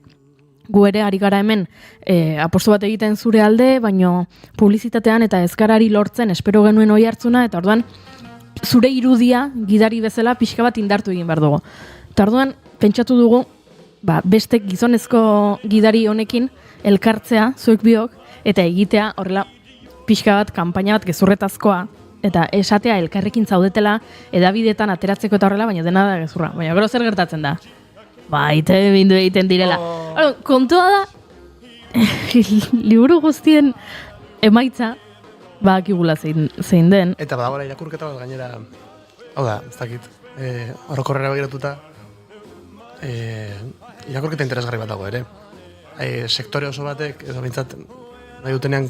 gu ere ari gara hemen apostu bat egiten zure alde, baino publizitatean eta ezkarari lortzen espero genuen oi hartzuna, eta orduan zure irudia gidari bezala pixka bat indartu egin behar dugu. Eta orduan pentsatu dugu, beste gizonezko gidari honekin elkartzea, zuek biok, eta egitea horrela pixka bat, kanpaina bat gezurretazkoa, eta esatea elkarrekin zaudetela edabidetan ateratzeko eta horrela, baina dena da gezurra. Baina gero zer gertatzen da? Baite bindu egiten direla. Kontua da, liburu guztien emaitza bakigula zein den. Eta badagoela irakurketa bat gainera, hau da, ez dakit, orokorrera begiratuta, irakurketa interesgarri bat dago ere. Sektore oso batek, edo bintzat, nahi dutenean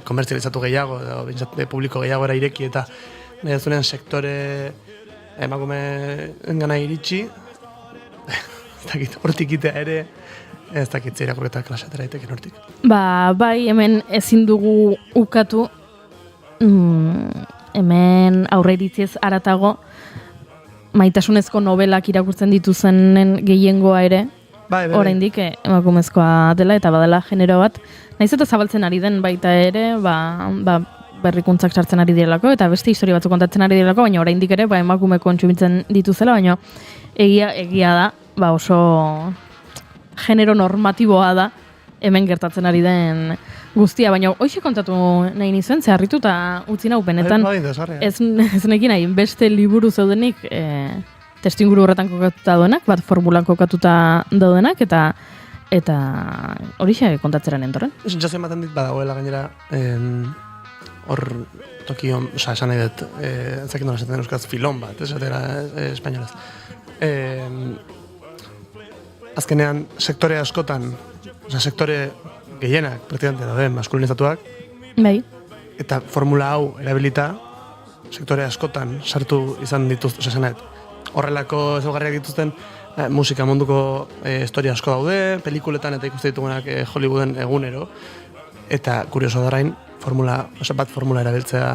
komertzializatu gehiago, edo bintzat publiko gehiago era ireki, eta nahi dutenean sektore emakume engana iritsi, ez dakit, hortik itea ere, ez dakit irakurketa klasatera iteken hortik. Bai, hemen ezin dugu ukatu, hemen aurreiritziez aratago, maitasunezko novelak irakurtzen dituzenen gehiengoa ere, oraindik emakumezkoa dela eta badela genero bat. Naiz eta zabaltzen ari den baita ere, berrikuntzak sartzen ari direlako eta beste historia batzuk kontatzen ari direlako, baina oraindik ere emakume kontsumitzen dituzela, baina egia da, oso genero normatiboa da hemen gertatzen ari den guztia, baina hoxe kontatu nahi nizuen, zeharritu eta utzi nau benetan ez nekin nahi, beste liburu zeudenik testuinguru horretan kokatuta daudenak, bat formulan kokatuta daudenak, eta horixe kontatzeren entorren. Sentsazio ematen dit badagoela gainera hor tokion, esan nahi dut, ez dakit nola esaten euskaz filon bat, esatera espainolaz. Azkenean, sektore askotan, sektore gehienak, praktikante daude, maskulinizatuak, Bai. eta formula hau erabilita, sektore askotan sartu izan dituzten, esanet, horrelako ezaugarriak dituzten, musika munduko historia asko daude, pelikuletan eta ikuste ditugunak Hollywooden egunero, eta kurioso da orain, bat formula erabiltzea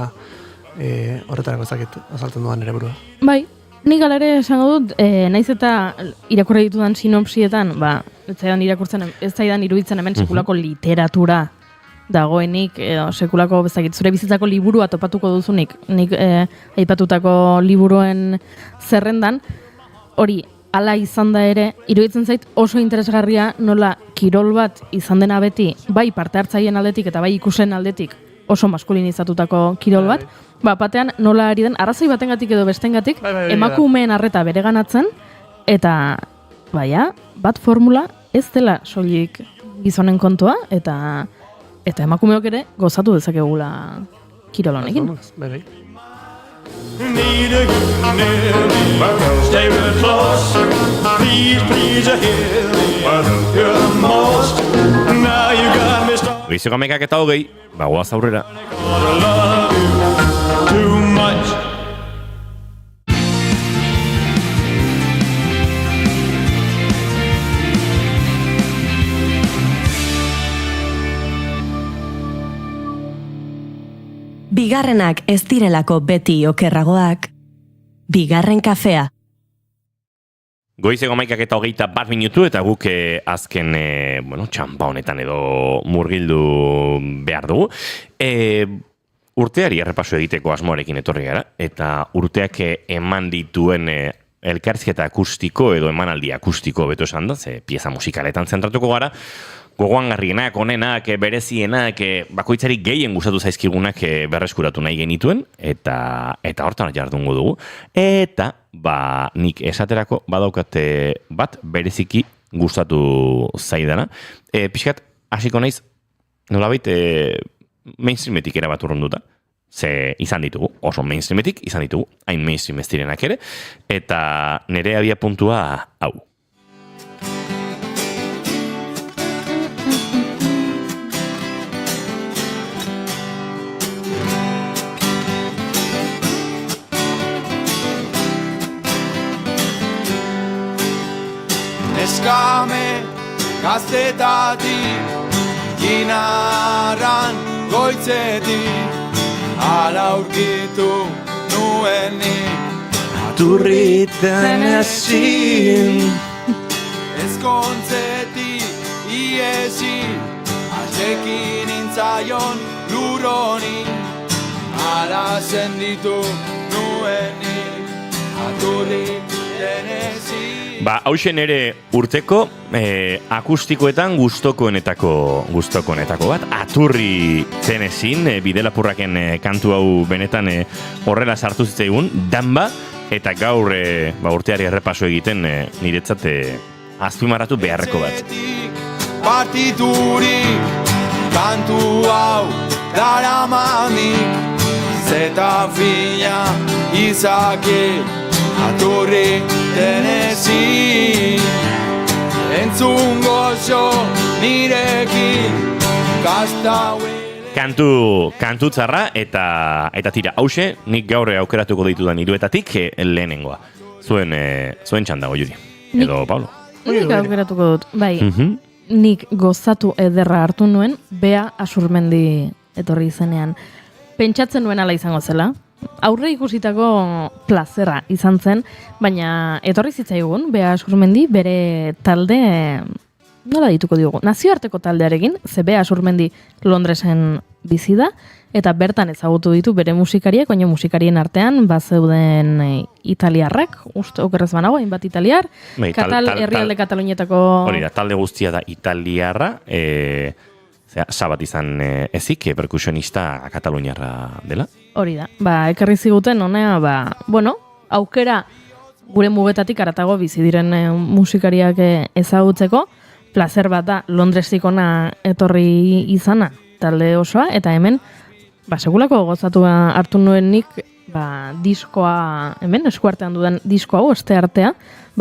horretarako ez dakit azaltzen duan ere burua. Bai, nik alare esango dut, naiz eta irakurri ditudan sinopsietan, ez zaidan iruditzen hemen sekulako literatura dagoenik, sekulako bezakit, zure bizitzako liburua topatuko duzunik, nik aipatutako liburuen zerrendan, hori, hala izan da ere, iruditzen zait oso interesgarria nola kirol bat izan dena beti, bai parte hartzaileen aldetik eta bai ikusen aldetik oso maskulinizatutako kirol bat, batean nola ari den, arrazoi batengatik edo bestengatik, emakumeen arreta bereganatzen, eta, bat formula ez dela soilik gizonen kontua, eta emakumeok ere gozatu dezakegula kirol honekin. Need a you near me. Stay real close. Please, please, hear me. You're the most. Now you got me started. Goizeko 11:20, goaz aurrera. I love you too much. Bigarrenak ez direlako beti okerragoak, bigarren kafea. Goizeko 11:21 eta guk azken txampa honetan edo murgildu behar dugu. Urteari errepaso egiteko asmoarekin etorri gara, eta urteak eman dituen elkarrizketa akustiko edo emanaldi akustiko beto esan da, ze pieza musikaletan zentratuko gara, gogoangarrienak, onenak, berezienak, bakoitzari gehien gustatu zaizkigunak berreskuratu nahi genituen, eta hortan jardungo dugu. Eta, nik esaterako badaukate bat bereziki gustatu zaidana. Pixkat, hasiko naiz, nolabait, mainstreametik erabat urrunduta. Ze izan ditugu, oso mainstreametik izan ditugu, hain mainstream ez direnak ere, eta nire abia puntua hau. Eskame gaztetatik, ginarran goitzetik, ala aurkitu nuenik, aturritan ezin. Ezkontzetik iesi, asekin intzaion luroni, ala senditu nuenik, aturritan ezin. Hausen ere urteko akustikoetan gustokoenetako bat. Aturri zenezin, Bidelapurraken kantu hau benetan horrela sartu zitzaigun, danba, eta gaur urteari errepaso egiten niretzat azpimarratu beharreko bat. Partiturik, kantu hau daramanik, zeta fina izaki, aturri denezin, entzun gozo nirekin, gaztaue. Kantu tzarra eta tira, hause, nik gaur aukeratuko ditudan hiruetatik lehenengoa. Zuen txandago, Judi. Edo, Pablo. Nik aukeratuko dut, bai. Nik gozatu ederra hartu nuen, Bea Asurmendi etorri izenean. Pentsatzen nuen ala izango zela. Aurre ikusitako plazera izan zen, baina etorri zitzaigun, Bea Asurmendi bere talde, nola dituko diogu, nazioarteko taldearekin, ze Bea Asurmendi Londresen bizi da, eta bertan ezagutu ditu bere musikariek, oino musikarien artean, bazeuden italiarrak, uste okerrez banago, hainbat italiar, herrialde Katalunietako... Hori da, talde guztia da italiarra, Sabat izan ezik, perkusionista kataluniarra dela. Hori da, ekarri ziguten honea, aukera gure mugetatik aratago bizi diren musikariak ezagutzeko, plazer bat da Londrestik ona etorri izana talde osoa, eta hemen segulako gozatu hartu nuen nik, diskoa, hemen eskuartean dudan disko hau, oste artea,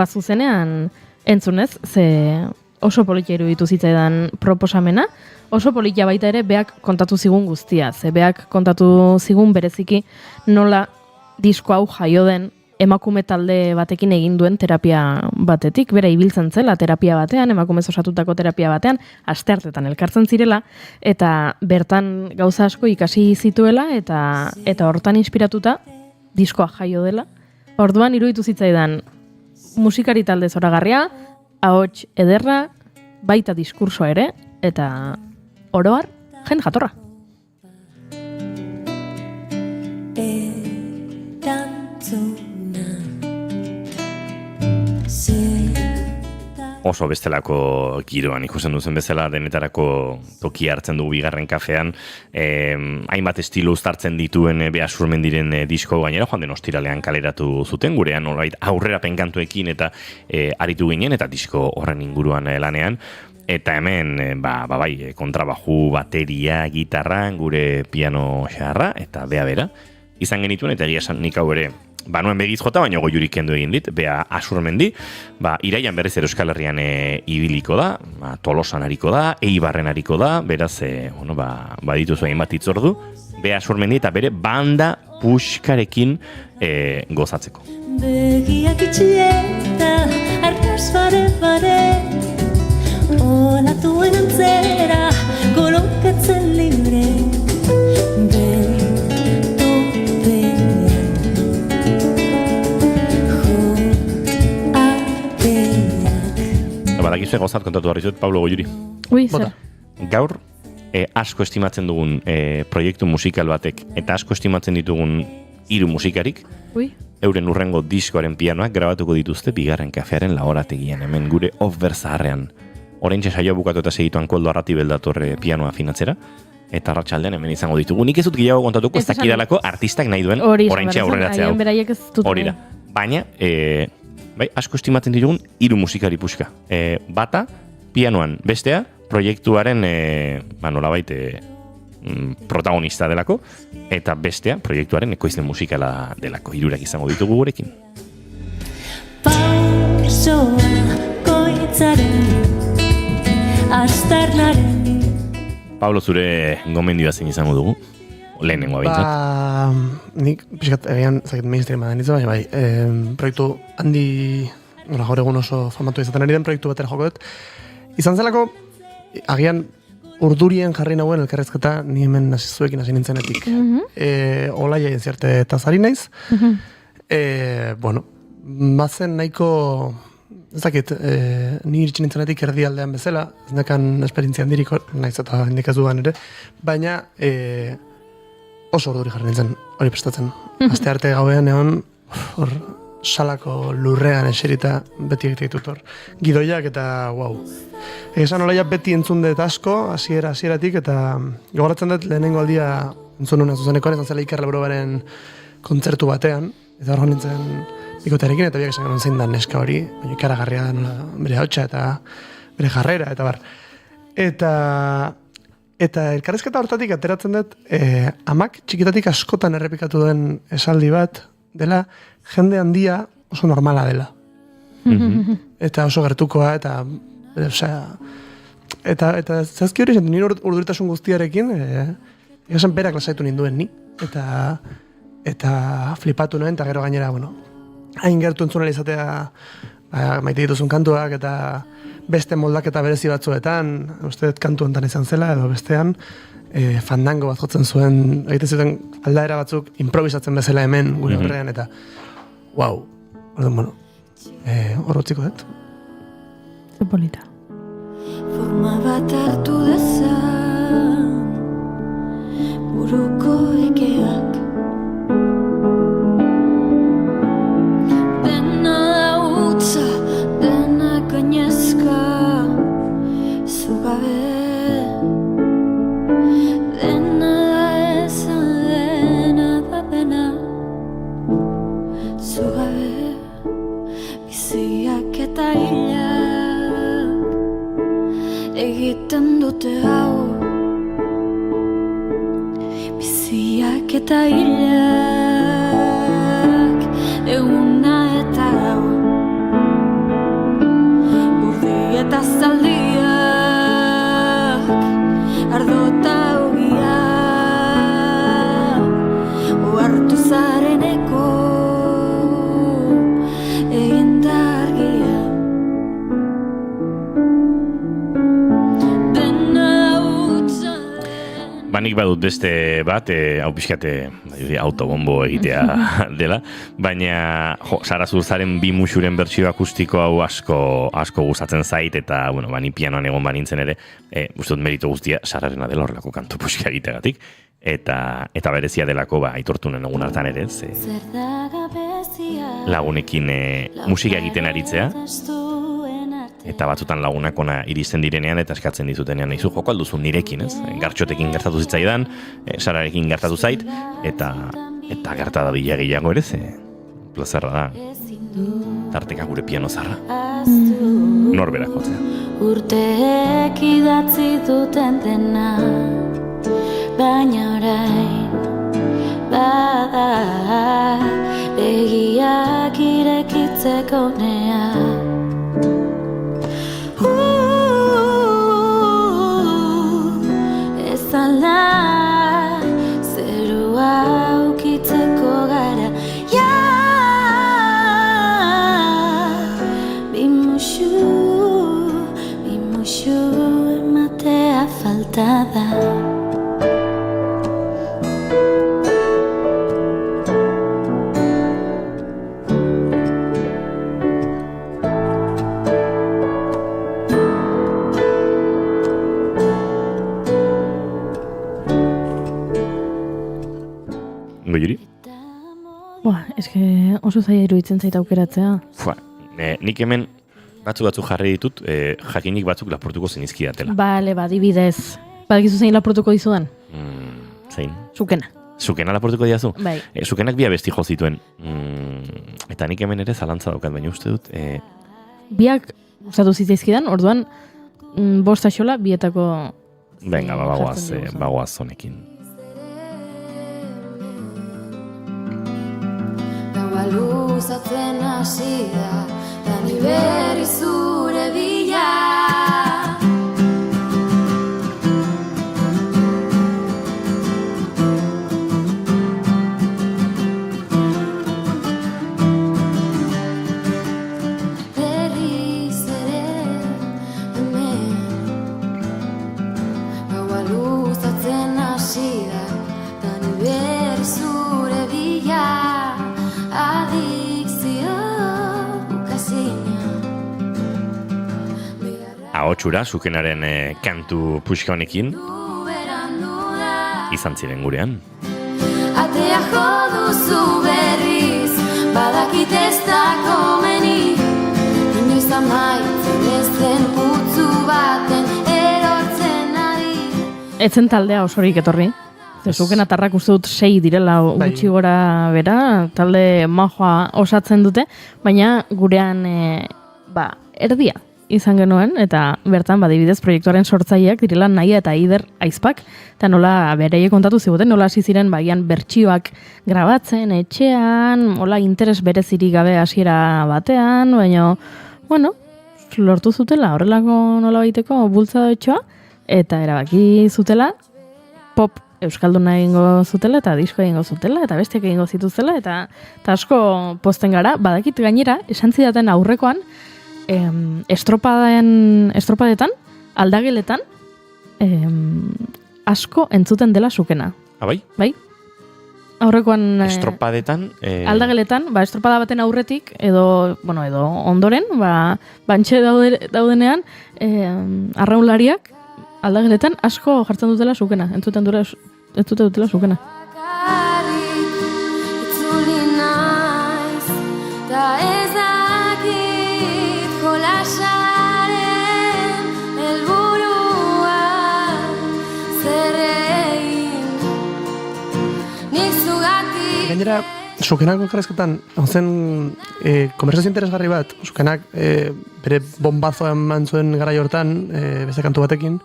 zuzenean entzunez, ze oso politia iruditu zitzaidan proposamena, oso politia baita ere beak kontatu zigun guztia, ze beak kontatu zigun bereziki nola disko hau jaio den emakume talde batekin egin duen terapia batetik, bera ibiltzen zela terapia batean, emakumez osatutako terapia batean, asteartetan elkartzen zirela, eta bertan gauza asko ikasi zituela, eta hortan inspiratuta diskoa jaio dela. Orduan iruditu zitzaidan musikari talde zoragarria, ahots ederra, baita diskursoa ere, eta oroar, jende jatorra. Oso bestelako giroan ikusten duzen bezala denetarako toki hartzen dugu bigarren kafean, hainbat estilo uztartzen dituen Beasurmendiren disko gainera joan den ostiralean kaleratu zuten, gurean nolabait aurrera penkantuekin eta aritu ginen eta disko horren inguruan lanean. Eta hemen, bai, kontrabaju, bateria, gitarra, gure piano xarra eta bera izan genituen, eta egia esan nik hau ere nuen begiz jota, baina goiurik kendu egin dit, Bea Asurmendi, iraian berriz ere Euskal Herrian ibiliko da, Tolosan hariko da, Eibarren hariko da, beraz, dituzu egin bat itzordu, Bea Asurmendi eta bere banda puxkarekin gozatzeko. Begiak itxieta, arkas bare, olatuen antzera, kolokatzen libre, Badakizue gozat kontatu barri zuet, Pablo Goiuri. Zer. Gaur, asko estimatzen dugun proiektu musikal batek, eta asko estimatzen ditugun 3 musikarik, euren urrengo diskoaren pianoak grabatuko dituzte bigarren kafearen laborategian, hemen gure off-ber zaharrean. Oraintxe saioa bukatu eta segituan Koldo Arratibel datorre pianoa afinatzera, eta arratsaldean hemen izango ditugu. Nik ez dut gehiago kontatuko, ez dakidalako artistak nahi duen oraintxe aurreratzea hau. Hori da. Baina, asko estimatzen ditugun 3 musikari puska. Bata, pianoan, bestea, proiektuaren nolabait protagonista delako, eta bestea, proiektuaren ekoizle musikala delako. 3 izango ditugu gurekin. Pausoa koitzaren astarnaren. Pablo, zure gomendioa zein izango dugu? Lehenengoa bintzat. Nik, pixkat, egian, zakit mainstream baden baina bai, proiektu handi, gaur egun oso famatu izaten ari den proiektu batera joko dut. Izan zelako, agian urdurien jarri nagoen elkarrezketa ni hemen zuekin hasi nintzenetik. Olaia enziarte eta zari naiz. Bazen nahiko, ez dakit, ni iritsi nintzenetik erdialdean bezala, ez nekan esperientzia handirik naiz eta indikaz dudan ere, baina oso orduri jarri nintzen hori prestatzen. Aste arte gauean egon, hor salako lurrean eserita beti egite ditut hor. Gidoiak eta wow. Esan olaia beti entzun dut asko, hasieratik eta gogoratzen dut lehenengo aldia entzun nuen zuzenekoan, izan zela Iker Labrobaren kontzertu batean, eta hor nintzen bikotearekin, eta biak esan gero zein da neska hori, baina ikaragarria da nola bere hautsa eta bere jarrera, eta bar. Eta elkarrezketa hortatik ateratzen dut, amak txikitatik askotan errepikatu den esaldi bat, dela jende handia oso normala dela. Eta oso gertukoa, eta zazki hori zentu, nire urduritasun guztiarekin, egasen berak lasaitu ninduen ni, eta flipatu nuen, eta gero gainera, hain gertu entzunela izatea, maite dituzun kantuak, eta beste moldaketa berezi batzuetan, uste dut kantu hontan izan zela, edo bestean, fandango bat jotzen zuen, egiten zuten aldaera batzuk improvisatzen bezala hemen, gure horrean, eta wow, hor utziko dut. Ze polita. Forma bat hartu dezan, buruko ekeak. Dena utza, dena gainezka, zugabe. Dena da ezan, dena da dena, zugabe. Biziak eta hilak egiten dute hau. Biziak eta hilak, eguna eta gau, burdi eta zaldiak, ardo eta ogia, ohartu zareneko, egin da argia. Nik badut beste bat, hau pixkate autobombo egitea dela, baina Sara Zurzaren bi musuren bertsio akustiko hau asko gustatzen zait, eta ni pianoan egon banintzen ere, uste dut merito guztia Sararena dela horrelako kantu puska egiteagatik, eta berezia delako aitortunen egun hartan ere, lagunekin musika egiten aritzea, eta batzutan lagunak ona iristen direnean eta eskatzen dizutenean izu joko alduzu nirekin, ez? Gartxotekin gertatu zitzaidan, Sararekin gertatu zait, eta gerta da dila gehiago ere, plazarra da. Tarteka gure piano zarra. Norberak jotzea. Urteek idatzi duten dena, baina orain bada begiak irekitzeko nea. Ezala zerua ukitzeko gara, bimuxu ematea falta da. Goiuri? Eske oso zaila iruditzen zait aukeratzea. Nik hemen batzuk jarri ditut, jakinik batzuk lapurtuko zenizkidatela. Bale, adibidez. Badakizu zein lapurtuko dizudan? Zein? Zukena. Zukena lapurtuko diazu? Bai. Zukenak bi abesti jo zituen. Eta nik hemen ere zalantza daukat, baina uste dut... Biak gustatu zitzaizkidan, orduan bost axola bietako... Venga, bagoaz honekin. Gaua luzatzen hasi da, da ni berri zure bila. Berriz ere hemen, gaua luzatzen hasi da, da ni berri zure bila. Ahotsura, Zukenaren kantu puxka honekin izan ziren gurean. Atea jo duzu berriz, badakit ez da komeni, inoiz amaitzen ez den putzu baten erortzen ari. Etzen taldea osorik etorri. Zuken atarrak uste dut 6 direla gutxi gora bera, talde majoa osatzen dute, baina gurean erdia izan genuen, eta bertan badibidez proiektuaren sortzaileak direla Naia eta Ider Aizpak, eta nola bereiek kontatu ziguten, nola hasi ziren baian bertsioak grabatzen, etxean, nola interes berezirik gabe hasiera batean, baina, lortu zutela horrelako nola baiteko bultzada etxoa, eta erabaki zutela pop euskalduna egingo zutela, eta disko egingo zutela, eta besteak egingo zituztela, eta asko posten gara, badakit gainera, esan zidaten aurrekoan, estropadetan, aldageletan, asko entzuten dela Zukena. Bai? Bai? Aurrekoan... Estropadetan... Aldageletan, estropada baten aurretik, edo ondoren, bantxe daudenean, arraunlariak, aldageletan asko jartzen dutela Zukena, entzuten dutela Zukena. Itzuli naiz, ta ez dakit jolasaren helburua zer egin nik zugatik. Gainera, Zukenako elkarrezketan, zen konversazio interesgarri bat, Zukenak bere bombazoa eman zuen garai hortan, beste kantu batekin,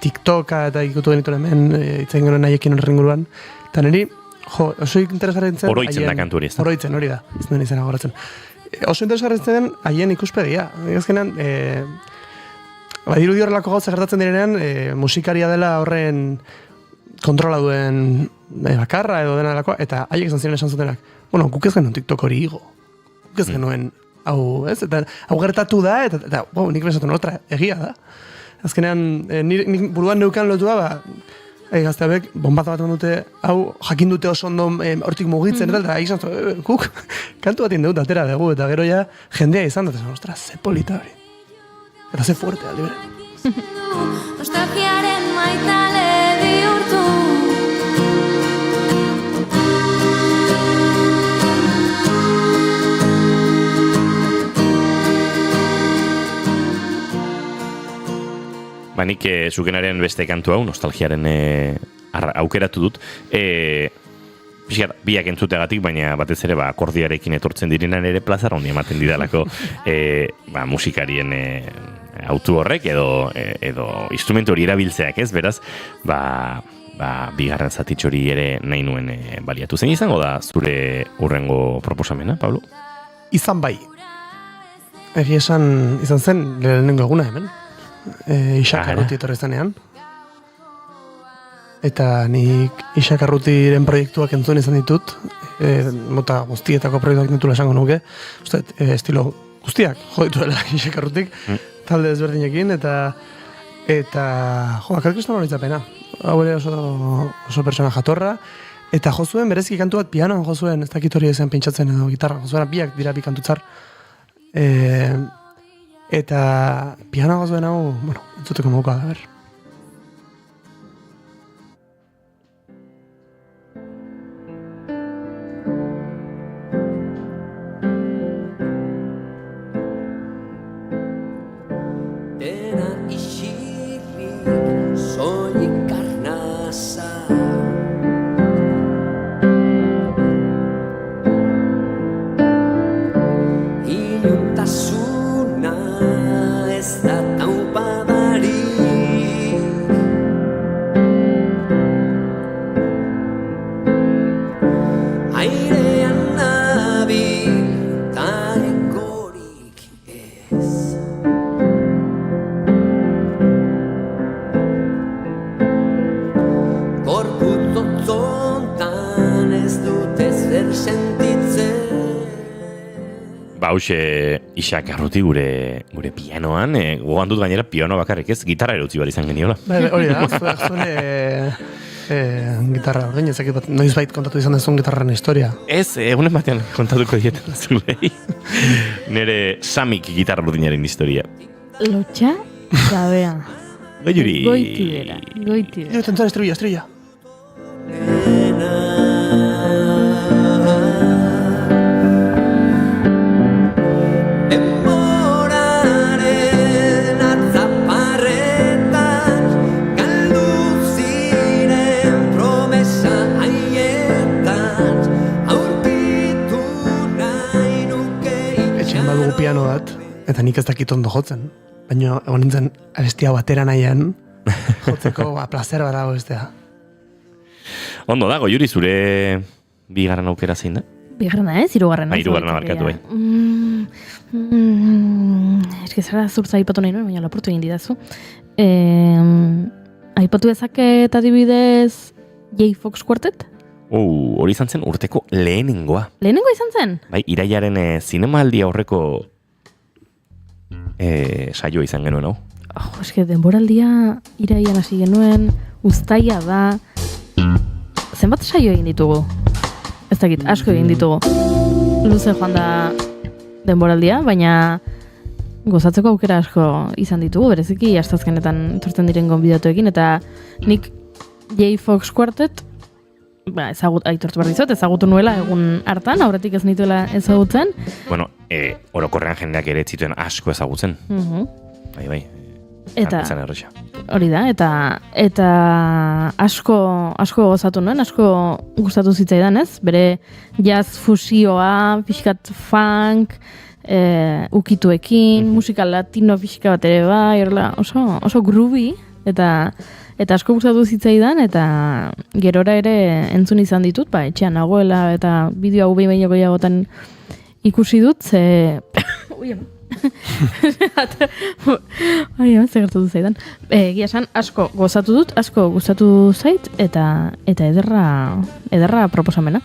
TikToka eta ikutu genituen hemen, itzen genuen nahiekin horren inguruan, eta niri Jo, oso interesgarri zen... Oroitzen da kantu hori, ez da? Oroitzen, hori da. Ez den izena goratzen. Oso interesgarri zen haien ikuspegia. Azkenean, dirudi horrelako gauza gertatzen direnean, musikaria dela horren kontrola duen bakarra edo dena delakoa, eta haiek izan ziren esan zutenak, bueno, guk ez genuen TikTok hori igo. Guk ez genuen, hau, ez? Eta hau gertatu da, eta wow, nik bezatu notra, egia da. Azkenean, nik buruan neukan lotua, gazteabek, bombata bat dute, hau, jakin dute oso ondo hortik mugitzen, eta izan zuen, guk, kantu bat indut, atera dugu, eta gero ja, jendea izan dut, ostra, ze polita hori. Eta ze fuerte, aldi bere. Nostalgiaren maitale bihurtu. Nik zukenaren beste kantu hau, nostalgiaren aukeratu dut. Biak entzuteagatik, baina batez ere akordiarekin etortzen direnan ere plazara hondi ematen didalako musikarien autu horrek edo instrumentu hori erabiltzeak, ez? Beraz, bigarren zatitxori ere nahi nuen baliatu. Zein izango da zure hurrengo proposamena, Pablo? Izan bai. Egi esan izan zen lehenengo eguna hemen. Isak Arruti etorri zenean. Eta nik Isak Arrutiren proiektuak entzun izan ditut, mota guztietako proiektuak nitula esango nuke, uste, estilo guztiak jo dituela Isak Arrutik, talde ezberdinekin, eta akarkistan hori zapena. Hau ere oso pertsona jatorra, eta jo zuen bereziki kantu bat pianoan jo zuen, ez dakit hori ezen pintxatzen edo gitarra, jo zuen biak dira bi kantutzar. Eta pianoa jo zuen hau, bueno, entzuteko mokoa da, ber. Dena isilik soilik arnaza. Iluntasuna ez da taupadarik. Airean nabil tarekorik ez. Gorputzontan ez dut ezer sentitzen. Hauxe Isak Arruti gure pianoan, gogoan dut gainera piano bakarrik ez, gitarra erutzi bat izan geniola. Hori da, zure gitarra ordein, ezakit bat, noiz bait kontatu izan dezun gitarraren historia. Ez, egunen batean kontatuko dieten zulei. Nere Samik gitarra ordinaren historia. Lotxa, gabea. Goiuri. Goitibera. Jo, tentzan estrella. Denboraren atzaparretan galdu ziren promesa haietan aurkitu nahi nuke. Etxean badugu piano bat, eta nik ez dakit ondo jotzen. Baina egon nintzen abestia batera nahian, jotzeko placer bat dago bestea. Ondo da, Goiuri, zure bigarren aukera zein da? Bigarrena ez, hirugarrena. Hirugarrena markatu bai. Eske zara zurtza aipatu nahi nuen, baina lapurtu egin didazu. Aipatu dezaket adibidez J. Fox Quartet? Hori izan zen urteko lehenengoa. Lehenengoa izan zen? Bai, iraiaren zinemaldi aurreko saio izan genuen hau. Eske denboraldia iraian hasi genuen, uztaia da. Zenbat saio egin ditugu? Ez dakit, asko egin ditugu. Luze joan da denboraldia, baina gozatzeko aukera asko izan ditugu, bereziki astazkenetan etortzen diren gonbidatuekin, eta nik J. Fox Quartet aitortu behar dizut, ezagutu nuela egun hartan, aurretik ez nituela ezagutzen. Bueno, orokorrean jendeak ere ez zituen asko ezagutzen. Bai. Eta hori da, eta asko gozatu nuen, asko gustatu zitzaidan, ez? Bere jazz fusioa, pixkat funk, ukituekin, musika latino pixka bat ere bai, oso groovy, eta Eta asko gustatu zitzaidan, eta gerora ere entzun izan ditut, etxean nagoela, eta bideo hau behin baino gehiagotan ikusi dut, ze... Ui, ama. Ze gertatu zaidan. Egia esan, asko gozatu dut, asko gustatu zait, eta ederra proposamena.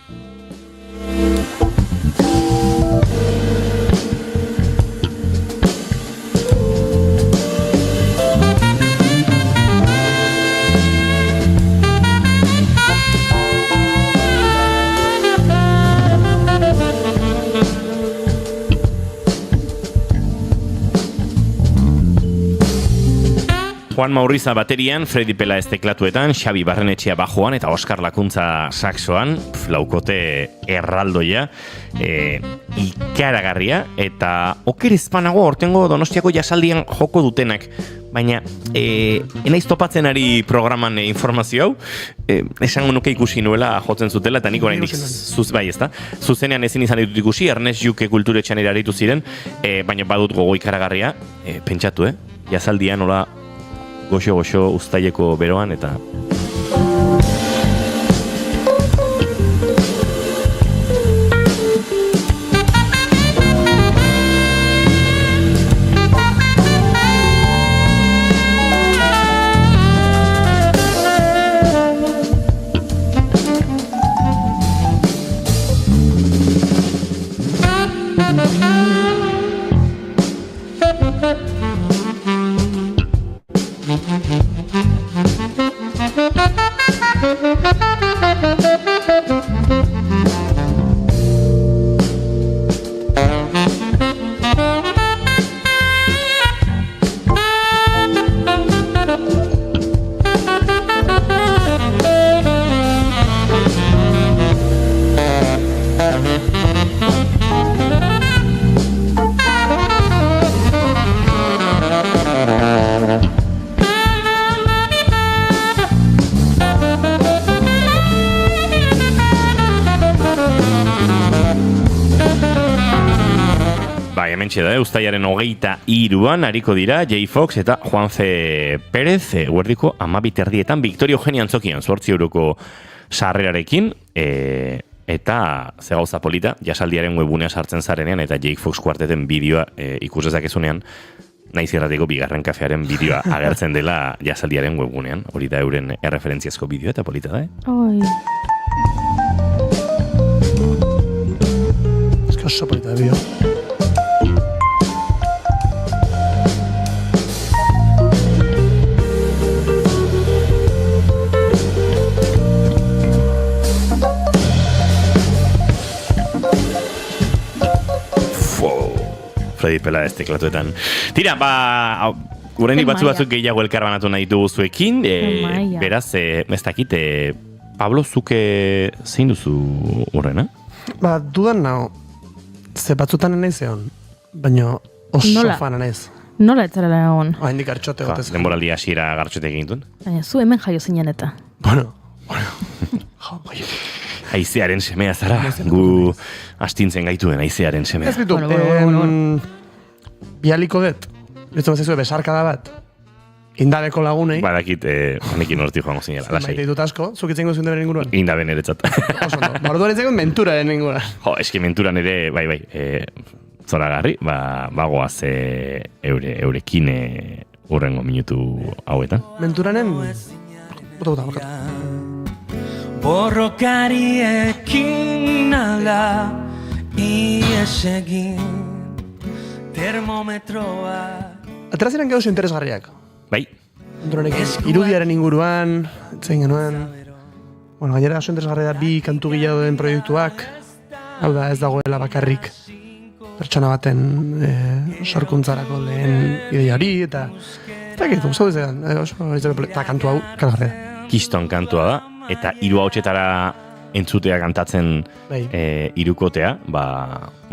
Juan Maurriza baterian, Fredi Pelaez teklatuetan, Xabi Barrenetxea bajoan eta Oskar Lakuntza saxoan, laukote erraldoia, ikaragarria, eta oker ezpanago ortengo Donostiako jasaldian joko dutenak. Baina, enaiz topatzen ari programan informazio hau, esango nuke ikusi nuela jotzen zutela, eta nik oraindik zuzenean ezin izan ditut ikusi, Ernest Juke kulturetxean eraritu ziren, baina badut gogo ikaragarria, pentsatu, jasaldian nola goxo uztaileko beroan, eta... Uztailaren 23an ariko dira J. Fox eta Juanfe Pérez guerdiko 12:30 Victoria Eugenia Antzokian 8 euroko sarrerarekin eta ze gauza polita jasaldiaren webunea sartzen zarenean eta J. Fox kuarteten bideoa ikus dezakezunean naiz irratiko bigarren kafearen bideoa agertzen dela jasaldiaren webunean, hori da euren erreferentziazko bideoa eta polita da, Oi. Ez que oso polita da bideo. Fredi Pelaez teklatuetan. Tira, gurenik batzuk gehiago elkarbanatu nahi dugu zuekin, beraz, ez dakit, Pablo, zuke zein duzu horrena? Dudan nago, ze batzutan enaiz egon, baina oso fan enaiz. Nola etzarela egon? Haindik gartxote gotez. Denboraldi hasiera gartxote egin duen. Baina, zu hemen jaio zinen eta. Bueno. Haizearen semea zara, gu astintzen gaituen haizearen semea. Ez bitu, bialiko dut, ez zezue besarkada bat, indabeko lagunei. Badakit, honekin horti joango zinela. Maite ditut asko, zukitzen gozien deben inguruan. Indaben eretzat. Oso no, morduan etzeko menturaren inguruan. Jo, eski menturan ere, bai, zoragarri, bagoaz eurekin urrengo minutu hauetan. Menturanen, bota. Borrokariekin ala ies egin termometroa. Ateraziren gauzo interesgarriak. Bai. Irudiaren inguruan, etzein genuen. Bueno, gainera oso interesgarria da 2 kantu gehiago den proiektuak. Hau da, ez dagoela bakarrik pertsona baten sorkuntzarako lehen ideia hori, eta eta gitu, zau dizean, eta kantu hau, karagarria. Kiston kantua da, eta 3 hautsetara entzutea kantatzen irukotea,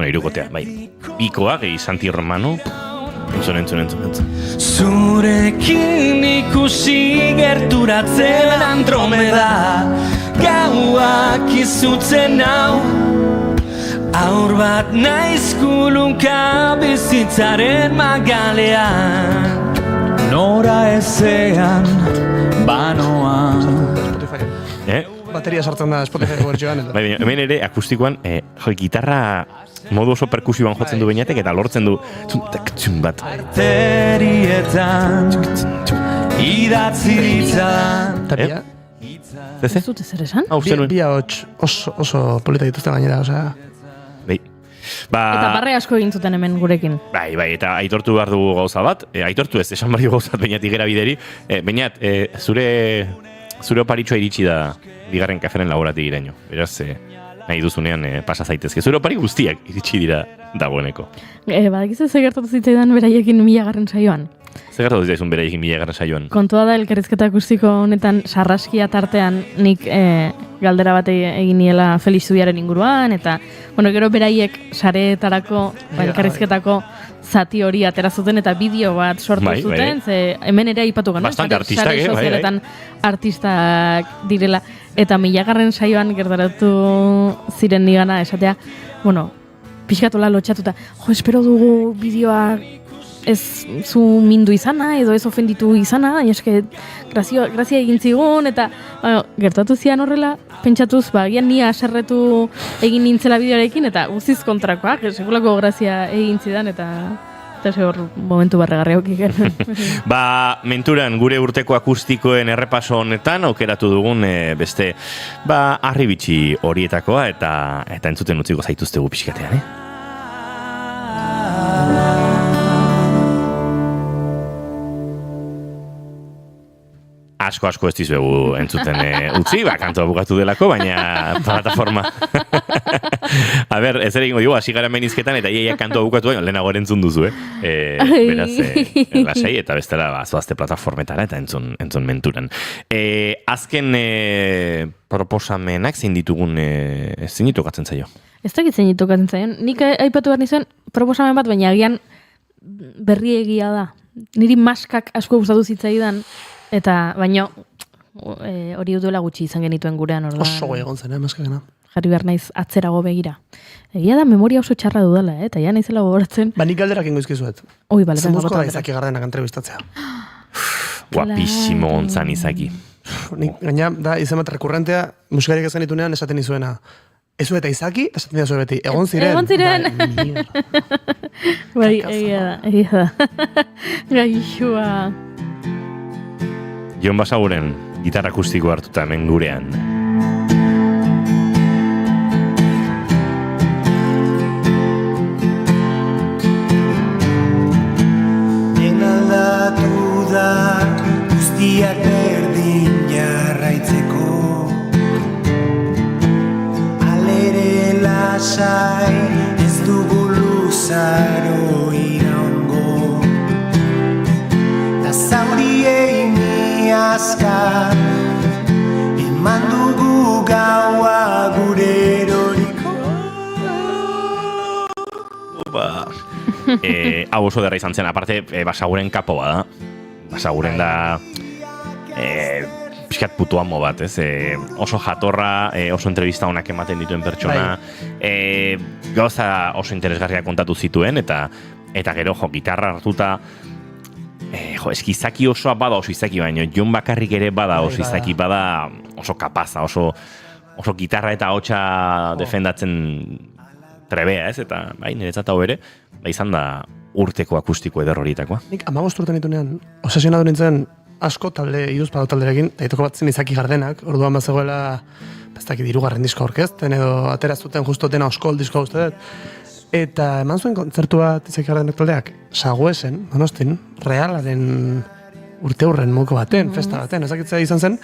irukotea, Bikoa, gehi Santi Romano, entzun. Zurekin ikusi gerturatzen Andromeda, gauak izutzen hau, aur bat naiz kulunka bizitzaren magalean. Nora ezean banoan. Bateria sartzen da Spotify bertsioan. Bai, hemen ere akustikoan, gitarra modu oso perkusioan jotzen du Beñatek eta lortzen du txun bat. Terietan idatzi ditzan. Tapia. Zeze? Ez dut ezer esan? Bi ahots oso polita dituzte gainera, osea. Bai. Eta barre asko egin zuten hemen gurekin. Bai, eta aitortu behar dugu gauza bat, aitortu ez, esan barri gauzat Beñatik gera bideri. Beñat, zure oparitxoa iritsi da bigarren kaferen laboratik iraino. Beraz, nahi duzunean pasa zaitezke. Zure opari guztiak iritsi dira dagoeneko. Badakizu ze gertatu zitzaidan beraiekin 1000. saioan. Zer gertatu zitzaizun beraiekin 1000. saioan? Kontua da elkarrizketa akustiko honetan sarraskia tartean nik galdera bat egin niela Felix Zubiaren inguruan, eta gero beraiek sareetarako elkarrizketako zati hori atera zuten eta bideo bat sortu zuten, ze hemen ere aipatu gana. Bastante artistak, sozialetan artistak direla. Eta 1000. saioan gertaratu ziren nigana esatea, pixkatola lotxatuta, espero dugu bideoa ez zu mindu izana, edo ez ofenditu izana, baina eske grazia egin zigun, eta gertatu zian horrela, pentsatuz, gian nia aserretu egin nintzela bideoarekin, eta guztiz kontrakoak, sekulako grazia egin zidan, eta hor momentu barregarri haukiken. Menturan, gure urteko akustikoen errepaso honetan, aukeratu dugun beste, harribitxi horietakoa, eta entzuten utziko zaituztegu pixkatean, Asko ez dizuegu entzuten utzi, kantua bukatu delako, baina plataforma. A ber, ez ere egingo dugu, hasi gara menizketan, eta iaia kantua bukatu, baina lehenago erentzun duzu, Beraz, lasai, eta bestela zoazte plataformetara, eta entzun menturan. Azken proposamenak zein ditugun, zein ditukatzen zaio? Ez dakit zein ditukatzen zaio. Nik aipatu behar nizuen proposamen bat, baina agian berriegia da. Niri maskak asko gustatu zitzaidan, eta baino hori duela gutxi izan genituen gurean orduan. Oso egon zen, maskagena. Jarri behar naiz atzerago begira. Egia da memoria oso txarra dudala, eta ja naizela gogoratzen. Nik galderak ingo izkizuet. Oi, bale, Zemuzko da Izaki Gardenak entrevistatzea. Guapísimo ontzan Izaki. Gaina, da, izan bat rekurrentea, musikariak esan ditunean esaten izuena. Ezu eta Izaki, esaten dira zuen beti. Egon ziren. Egon ziren. Bai, egia da. Gaixua. Jon Basaguren, gitarra akustiko hartuta hemen gurean. Aldatu da guztiak berdin jarraitzeko, alere lasai ez dugu luzaro iraungo, da zauriei miazka eman dugu gaua gure eroriko. Hau oso derra izan zen, aparte Basaguren kapo bada. Basaguren da pixkat putu amo bat, ez? Oso jatorra, oso entrevista honak ematen dituen pertsona, gauza oso interesgarria kontatu zituen, eta gero gitarra hartuta, eski Izaki osoa bada oso Izaki, baino Jon bakarrik ere bada oso Izaki, bada oso kapaza, oso gitarra eta hotxa defendatzen trebea, ez? Eta niretzat hau ere, izan da urteko akustiko eder horietakoa. Nik 15 urte nitunean, obsesionatu nintzen asko talde, iruzpado talderekin, eta itoko bat zen Izaki Gardenak, orduan bazegoela, ez dakit 3. disko aurkezten, edo ateraztuten justo dena oskol disko uste dut. Eta eman zuen kontzertu bat Izaki Gardenak taldeak, Saguesen, Donostin, Realaren urteurren moko baten, festa baten, ezakitzea izan zen,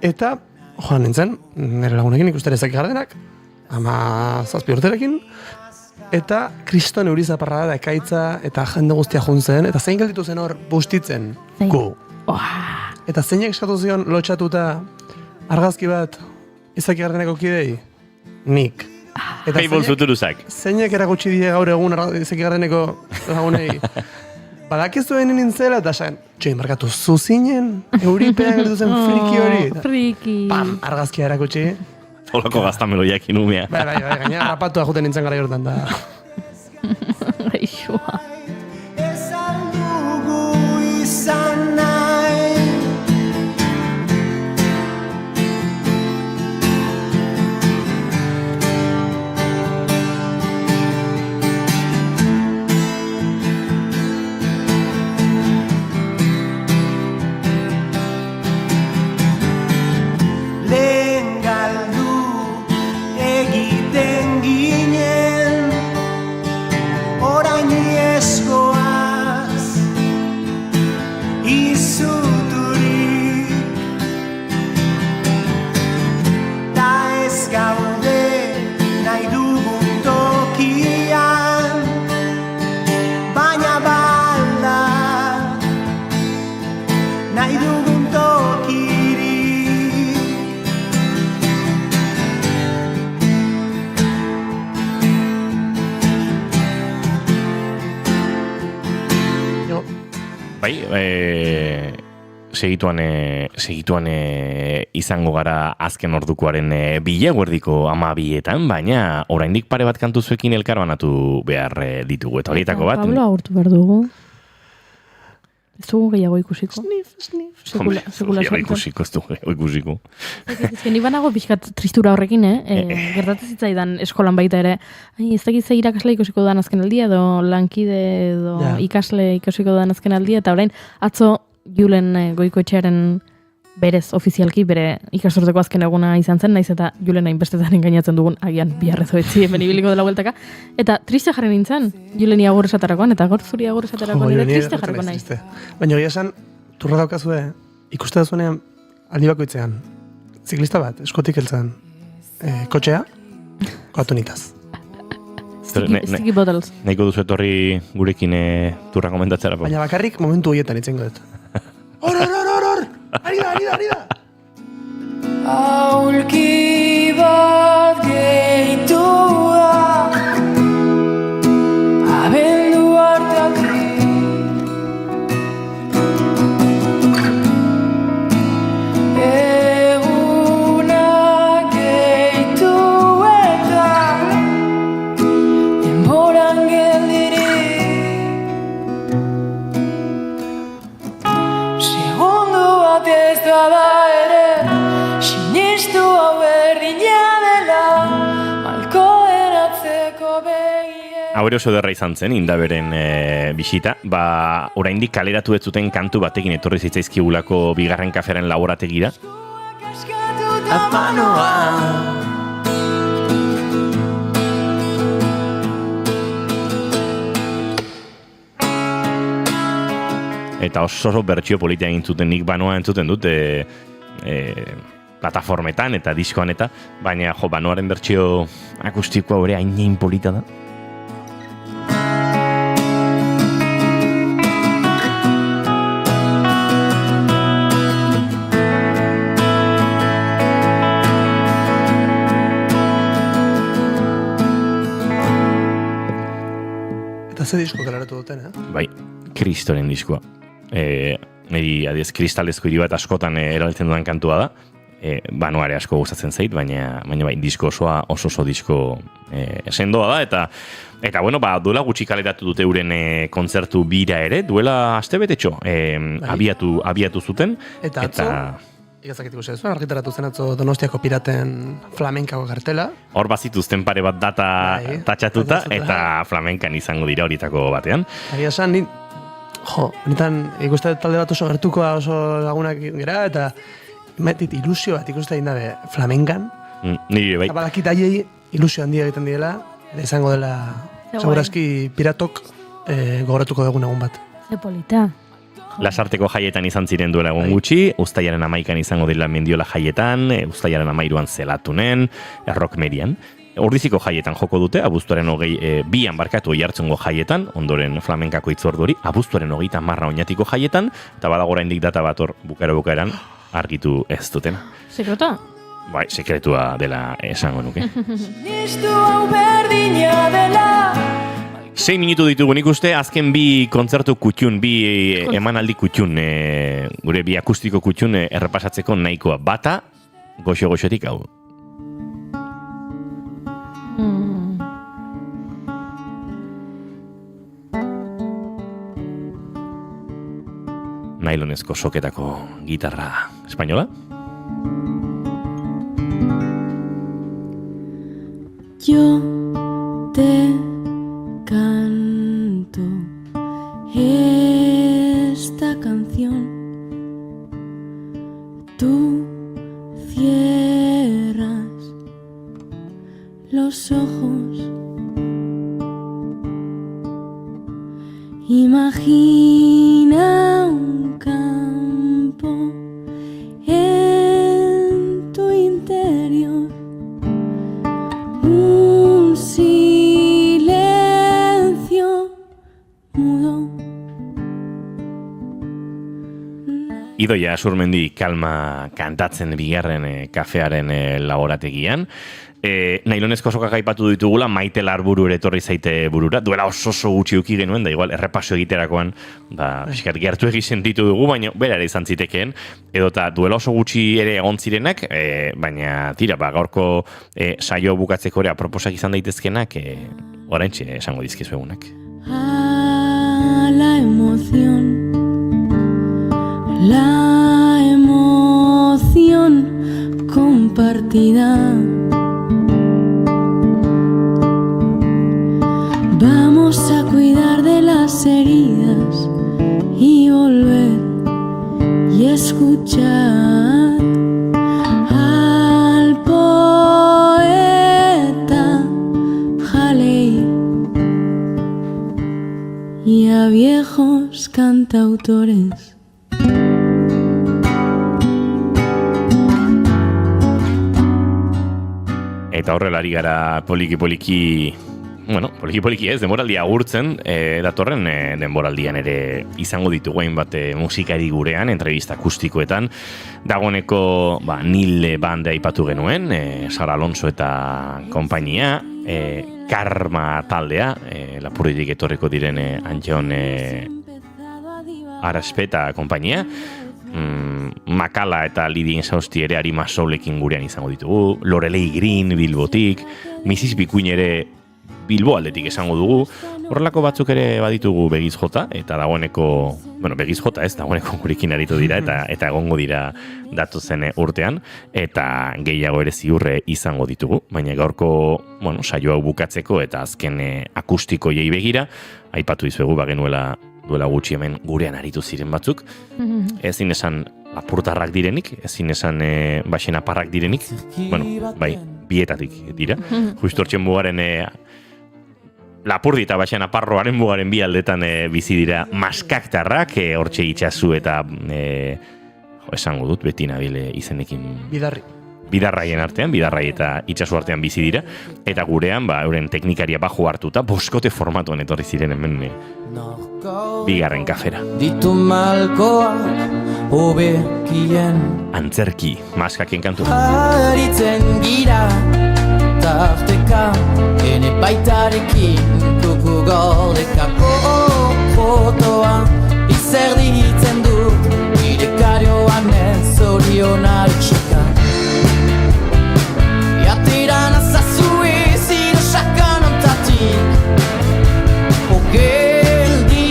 eta joan nintzen, nire lagunekin ikustera Izaki Gardenak, 17 urterekin, eta kriston eurizaparra da ekaitza, eta jende guztia juntzen, eta zein gelditu zen hor bustitzen, gu. Eta zeinek eskatu zion lotxatuta argazki bat Izaki Gardenako kidei? Nik. Heibol zuturuzak. Zeinek erakutsi die gaur egun Izaki Gardeneko lagunei? Badakizuen nintzela, eta esan, txoin, markatu zuzinen, euripean gelditu zen friki hori. Friki. Pam, argazkia erakutsi. Olako gaztameloiak inumea. Bai, gaina rapatua juten nintzen gara jortan da. Gaixua. Ezan dugu izan nahi, Bai, segituan izango gara azken ordukoaren bilaguerdiko 12etan, baina oraindik pare bat kantu zuekin elkarbanatu behar ditugu. Eta horietako bat... Pablo agurtu behar dugu. Ez dugu gehiago ikusiko. Hombre, gehiago ikusiko, ez dugu gehiago ikusiko. Ni banago pixkat tristura horrekin, gertatzen zitzaidan eskolan baita ere. Ai, ez dakit ze irakasle ikusiko dudan azken aldia, edo lankide, edo ikasle ikusiko dudan azken aldia, eta orain atzo Julen Goikoetxearen berez ofizialki bere ikasturteko azken eguna izan zen, naiz eta Julen hainbestetan engainatzen dugun agian biharrezoetzi hemen ibiliko dela bueltaka. Eta triste jarri nintzen, Juleni agur esaterakoan, eta gaur zuri agur esaterakoan ere triste jarriko naiz. Baina hori esan, turra daukazue, ikuste da zuenean, aldi bakoitzean, ziklista bat, eskotik heltzen, kotxea, koatu nitaz. Sticky bottles. Nahiko duzu etorri gurekin turra komentatzera. Baina bakarrik momentu horietan itzengo dut. Hor! Ari da! Aulki bat gehitu da abendu hartatik egunak gehitu eta denboran geldirik segundo bat ez da ere sinistu hau berdina dela malko eratzeko begie. Hau ere oso derra izan zen, Indaberen bisita, oraindik kaleratu ez zuten kantu batekin etorri zitzaizkigulako bigarren kafearen laborategira. Eta oso bertsio politia egin zuten, nik Banoa entzuten dut plataformetan eta diskoan eta, baina Banoaren bertsio akustikoa hori hain polita da. Eta ze disko kaleratu duten, Bai, Kristoren diskoa. Niri adiez kristalezko hiri bat askotan erabiltzen dudan kantua da. Banoare asko gustatzen zait, baina bai, disko oso disko sendoa da, eta bueno, duela gutxi kaleratu dute euren kontzertu bira ere, duela astebetetxo abiatu zuten. Eta atzo, ikazakit ikusi zuen, argitaratu zen atzo Donostiako piraten flamenkako kartela. Hor bazituzten pare bat data tatxatuta, eta flamenkan izango dira horietako batean. Egia esan, honetan ikuste talde bat oso gertukoa, oso lagunak gera, eta ilusio bat ikuste egin dabe flamenkan. Nire bai. Eta badakit aiei ilusio handia egiten diela, izango dela, segurazki piratok gogoratuko dugun egun bat. Ze polita. Lasarteko jaietan izan ziren duela egun gutxi, uztailaren 11an izango dira Mendiola jaietan, uztailaren 13an Zelatunen, Errokmerian. Ordiziko jaietan joko dute, abuztuaren 22an barkatu Oiartzungo jaietan, ondoren flamenkako itzordu hori, abuztuaren 30 Oñatiko jaietan, eta badago oraindik data bat hor bukaeran argitu ez duten. Sekreta? Bai, sekretua dela esango nuke. Nistu hau berdina dela 6 minutu ditugu, nik uste azken bi kontzertu kutxun, bi emanaldi kutxun, gure bi akustiko kutxun errepasatzeko nahikoa. Bata, goxo-goxotik hau. Nailonezko soketako gitarra espainola. Yo te canto esta canción. Tú cierras los ojos. Imagina un campo en tu interior. Un silencio mudo. Idoia Surmendi Kalma kantatzen bigarren kafearen laborategian. Nailonezko sokak aipatu ditugula, Maite Larburu ere etorri zaite burura, duela oso gutxi uki genuen, da igual errepaso egiterakoan, pixkat gertu egiten ditu dugu, baina bera ere izan zitekeen, edota duela oso gutxi ere egon zirenak, baina tira, gaurko saio bukatzeko ere aproposak izan daitezkenak, oraintxe esango dizkizu egunak. La emoción compartida. Vamos a cuidar de las heridas y volver y escuchar al poeta Haley y a viejos cantautores. Eta horrela ari gara poliki ez, denboraldia agurtzen, datorren denboraldian ere izango ditugu hainbat musikari gurean, entrevista akustikoetan, dagoeneko Nil banda aipatu genuen, Sara Alonso eta konpainia, Karma taldea, Lapurditik etorriko diren Antxon Araspeta konpainia, Makala eta Lidien Sausti ere Arima Soulekin gurean izango ditugu, Lorelei Green Bilbotik, Mississippi Queen ere Bilbo aldetik esango dugu, horrelako batzuk ere baditugu Begiz Jota, eta dagoeneko, Begiz Jota ez, dagoeneko gurekin aritu dira, eta egongo dira datozen urtean, eta gehiago ere ziurre izango ditugu, baina gaurko, saio hau bukatzeko, eta azken akustikoiei begira, aipatu dizuegu bagenuela duela gutxi hemen gurean aritu ziren batzuk, ezin esan lapurtarrak direnik, ezin esan baxenaparrak direnik, bai, bietatik dira, justu hortxen mugaren Lapurdi eta baxenaparroaren mugaren bi aldetan bizi dira maskaktarrak, hortxe itxasu eta esango dut, beti nabile izenekin bidarraien artean, bidarrai eta itxasu artean bizi dira, eta gurean, euren teknikaria bajo hartuta, boskote formatuan etorri ziren hemen bigarren kafera. Ditu malkoak hobekien Antzerki, maskaken kantu. Aritzen gira tarteka ene baitarekin kuku goldekako fotoa izerditzen dut irekarioan ez zorionari txeka Jatiran azazue ziro sakan ontatik Ogeldi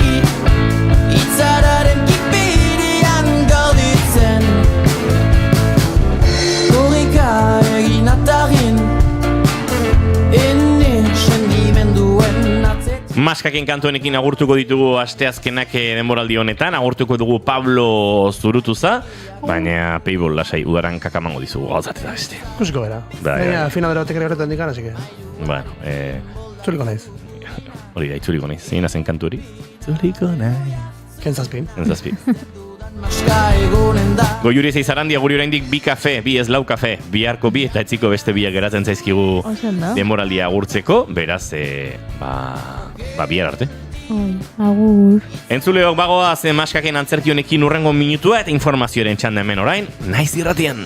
itzararen kipirian galditzen Korrika egin atarin Maskaken kantuenekin agurtuko ditugu asteazkenak denboraldi honetan, agurtuko dugu Pablo Zurutuza, baina Payball lasai udaran kakamango dizugu gauzat eta beste. Kusiko bera. Baina finalera batek ere horretan dikan, así que... Bueno, Txuliko naiz. Hori da, itxuliko naiz. Zein azen kantu hori? Txuliko naiz. Kentzazpi. Goiuri ez Izarandi, aguri oraindik bi kafe, bi ez lau kafe, biharko bi eta etziko beste biak geratzen zaizkigu denboraldia agurtzeko, beraz, bihar arte. Agur. Entzuleok bagoaz maskaken antzerki honekin urrengo minutua eta informazioaren txanda hemen orain, naiz irratian.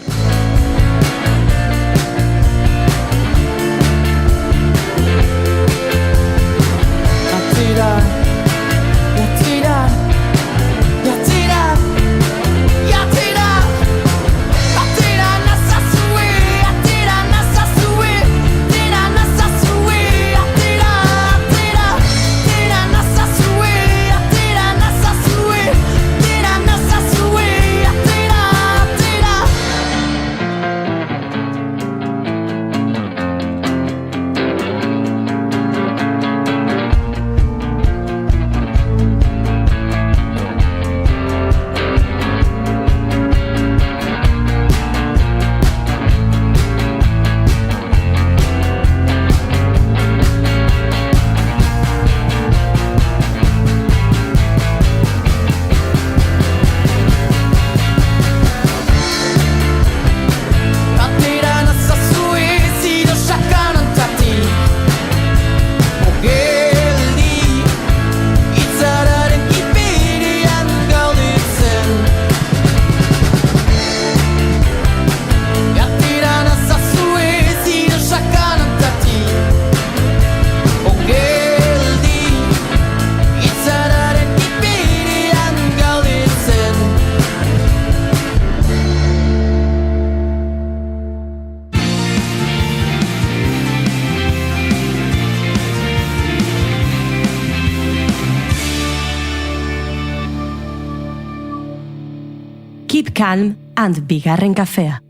Keep calm and bigarren kafea.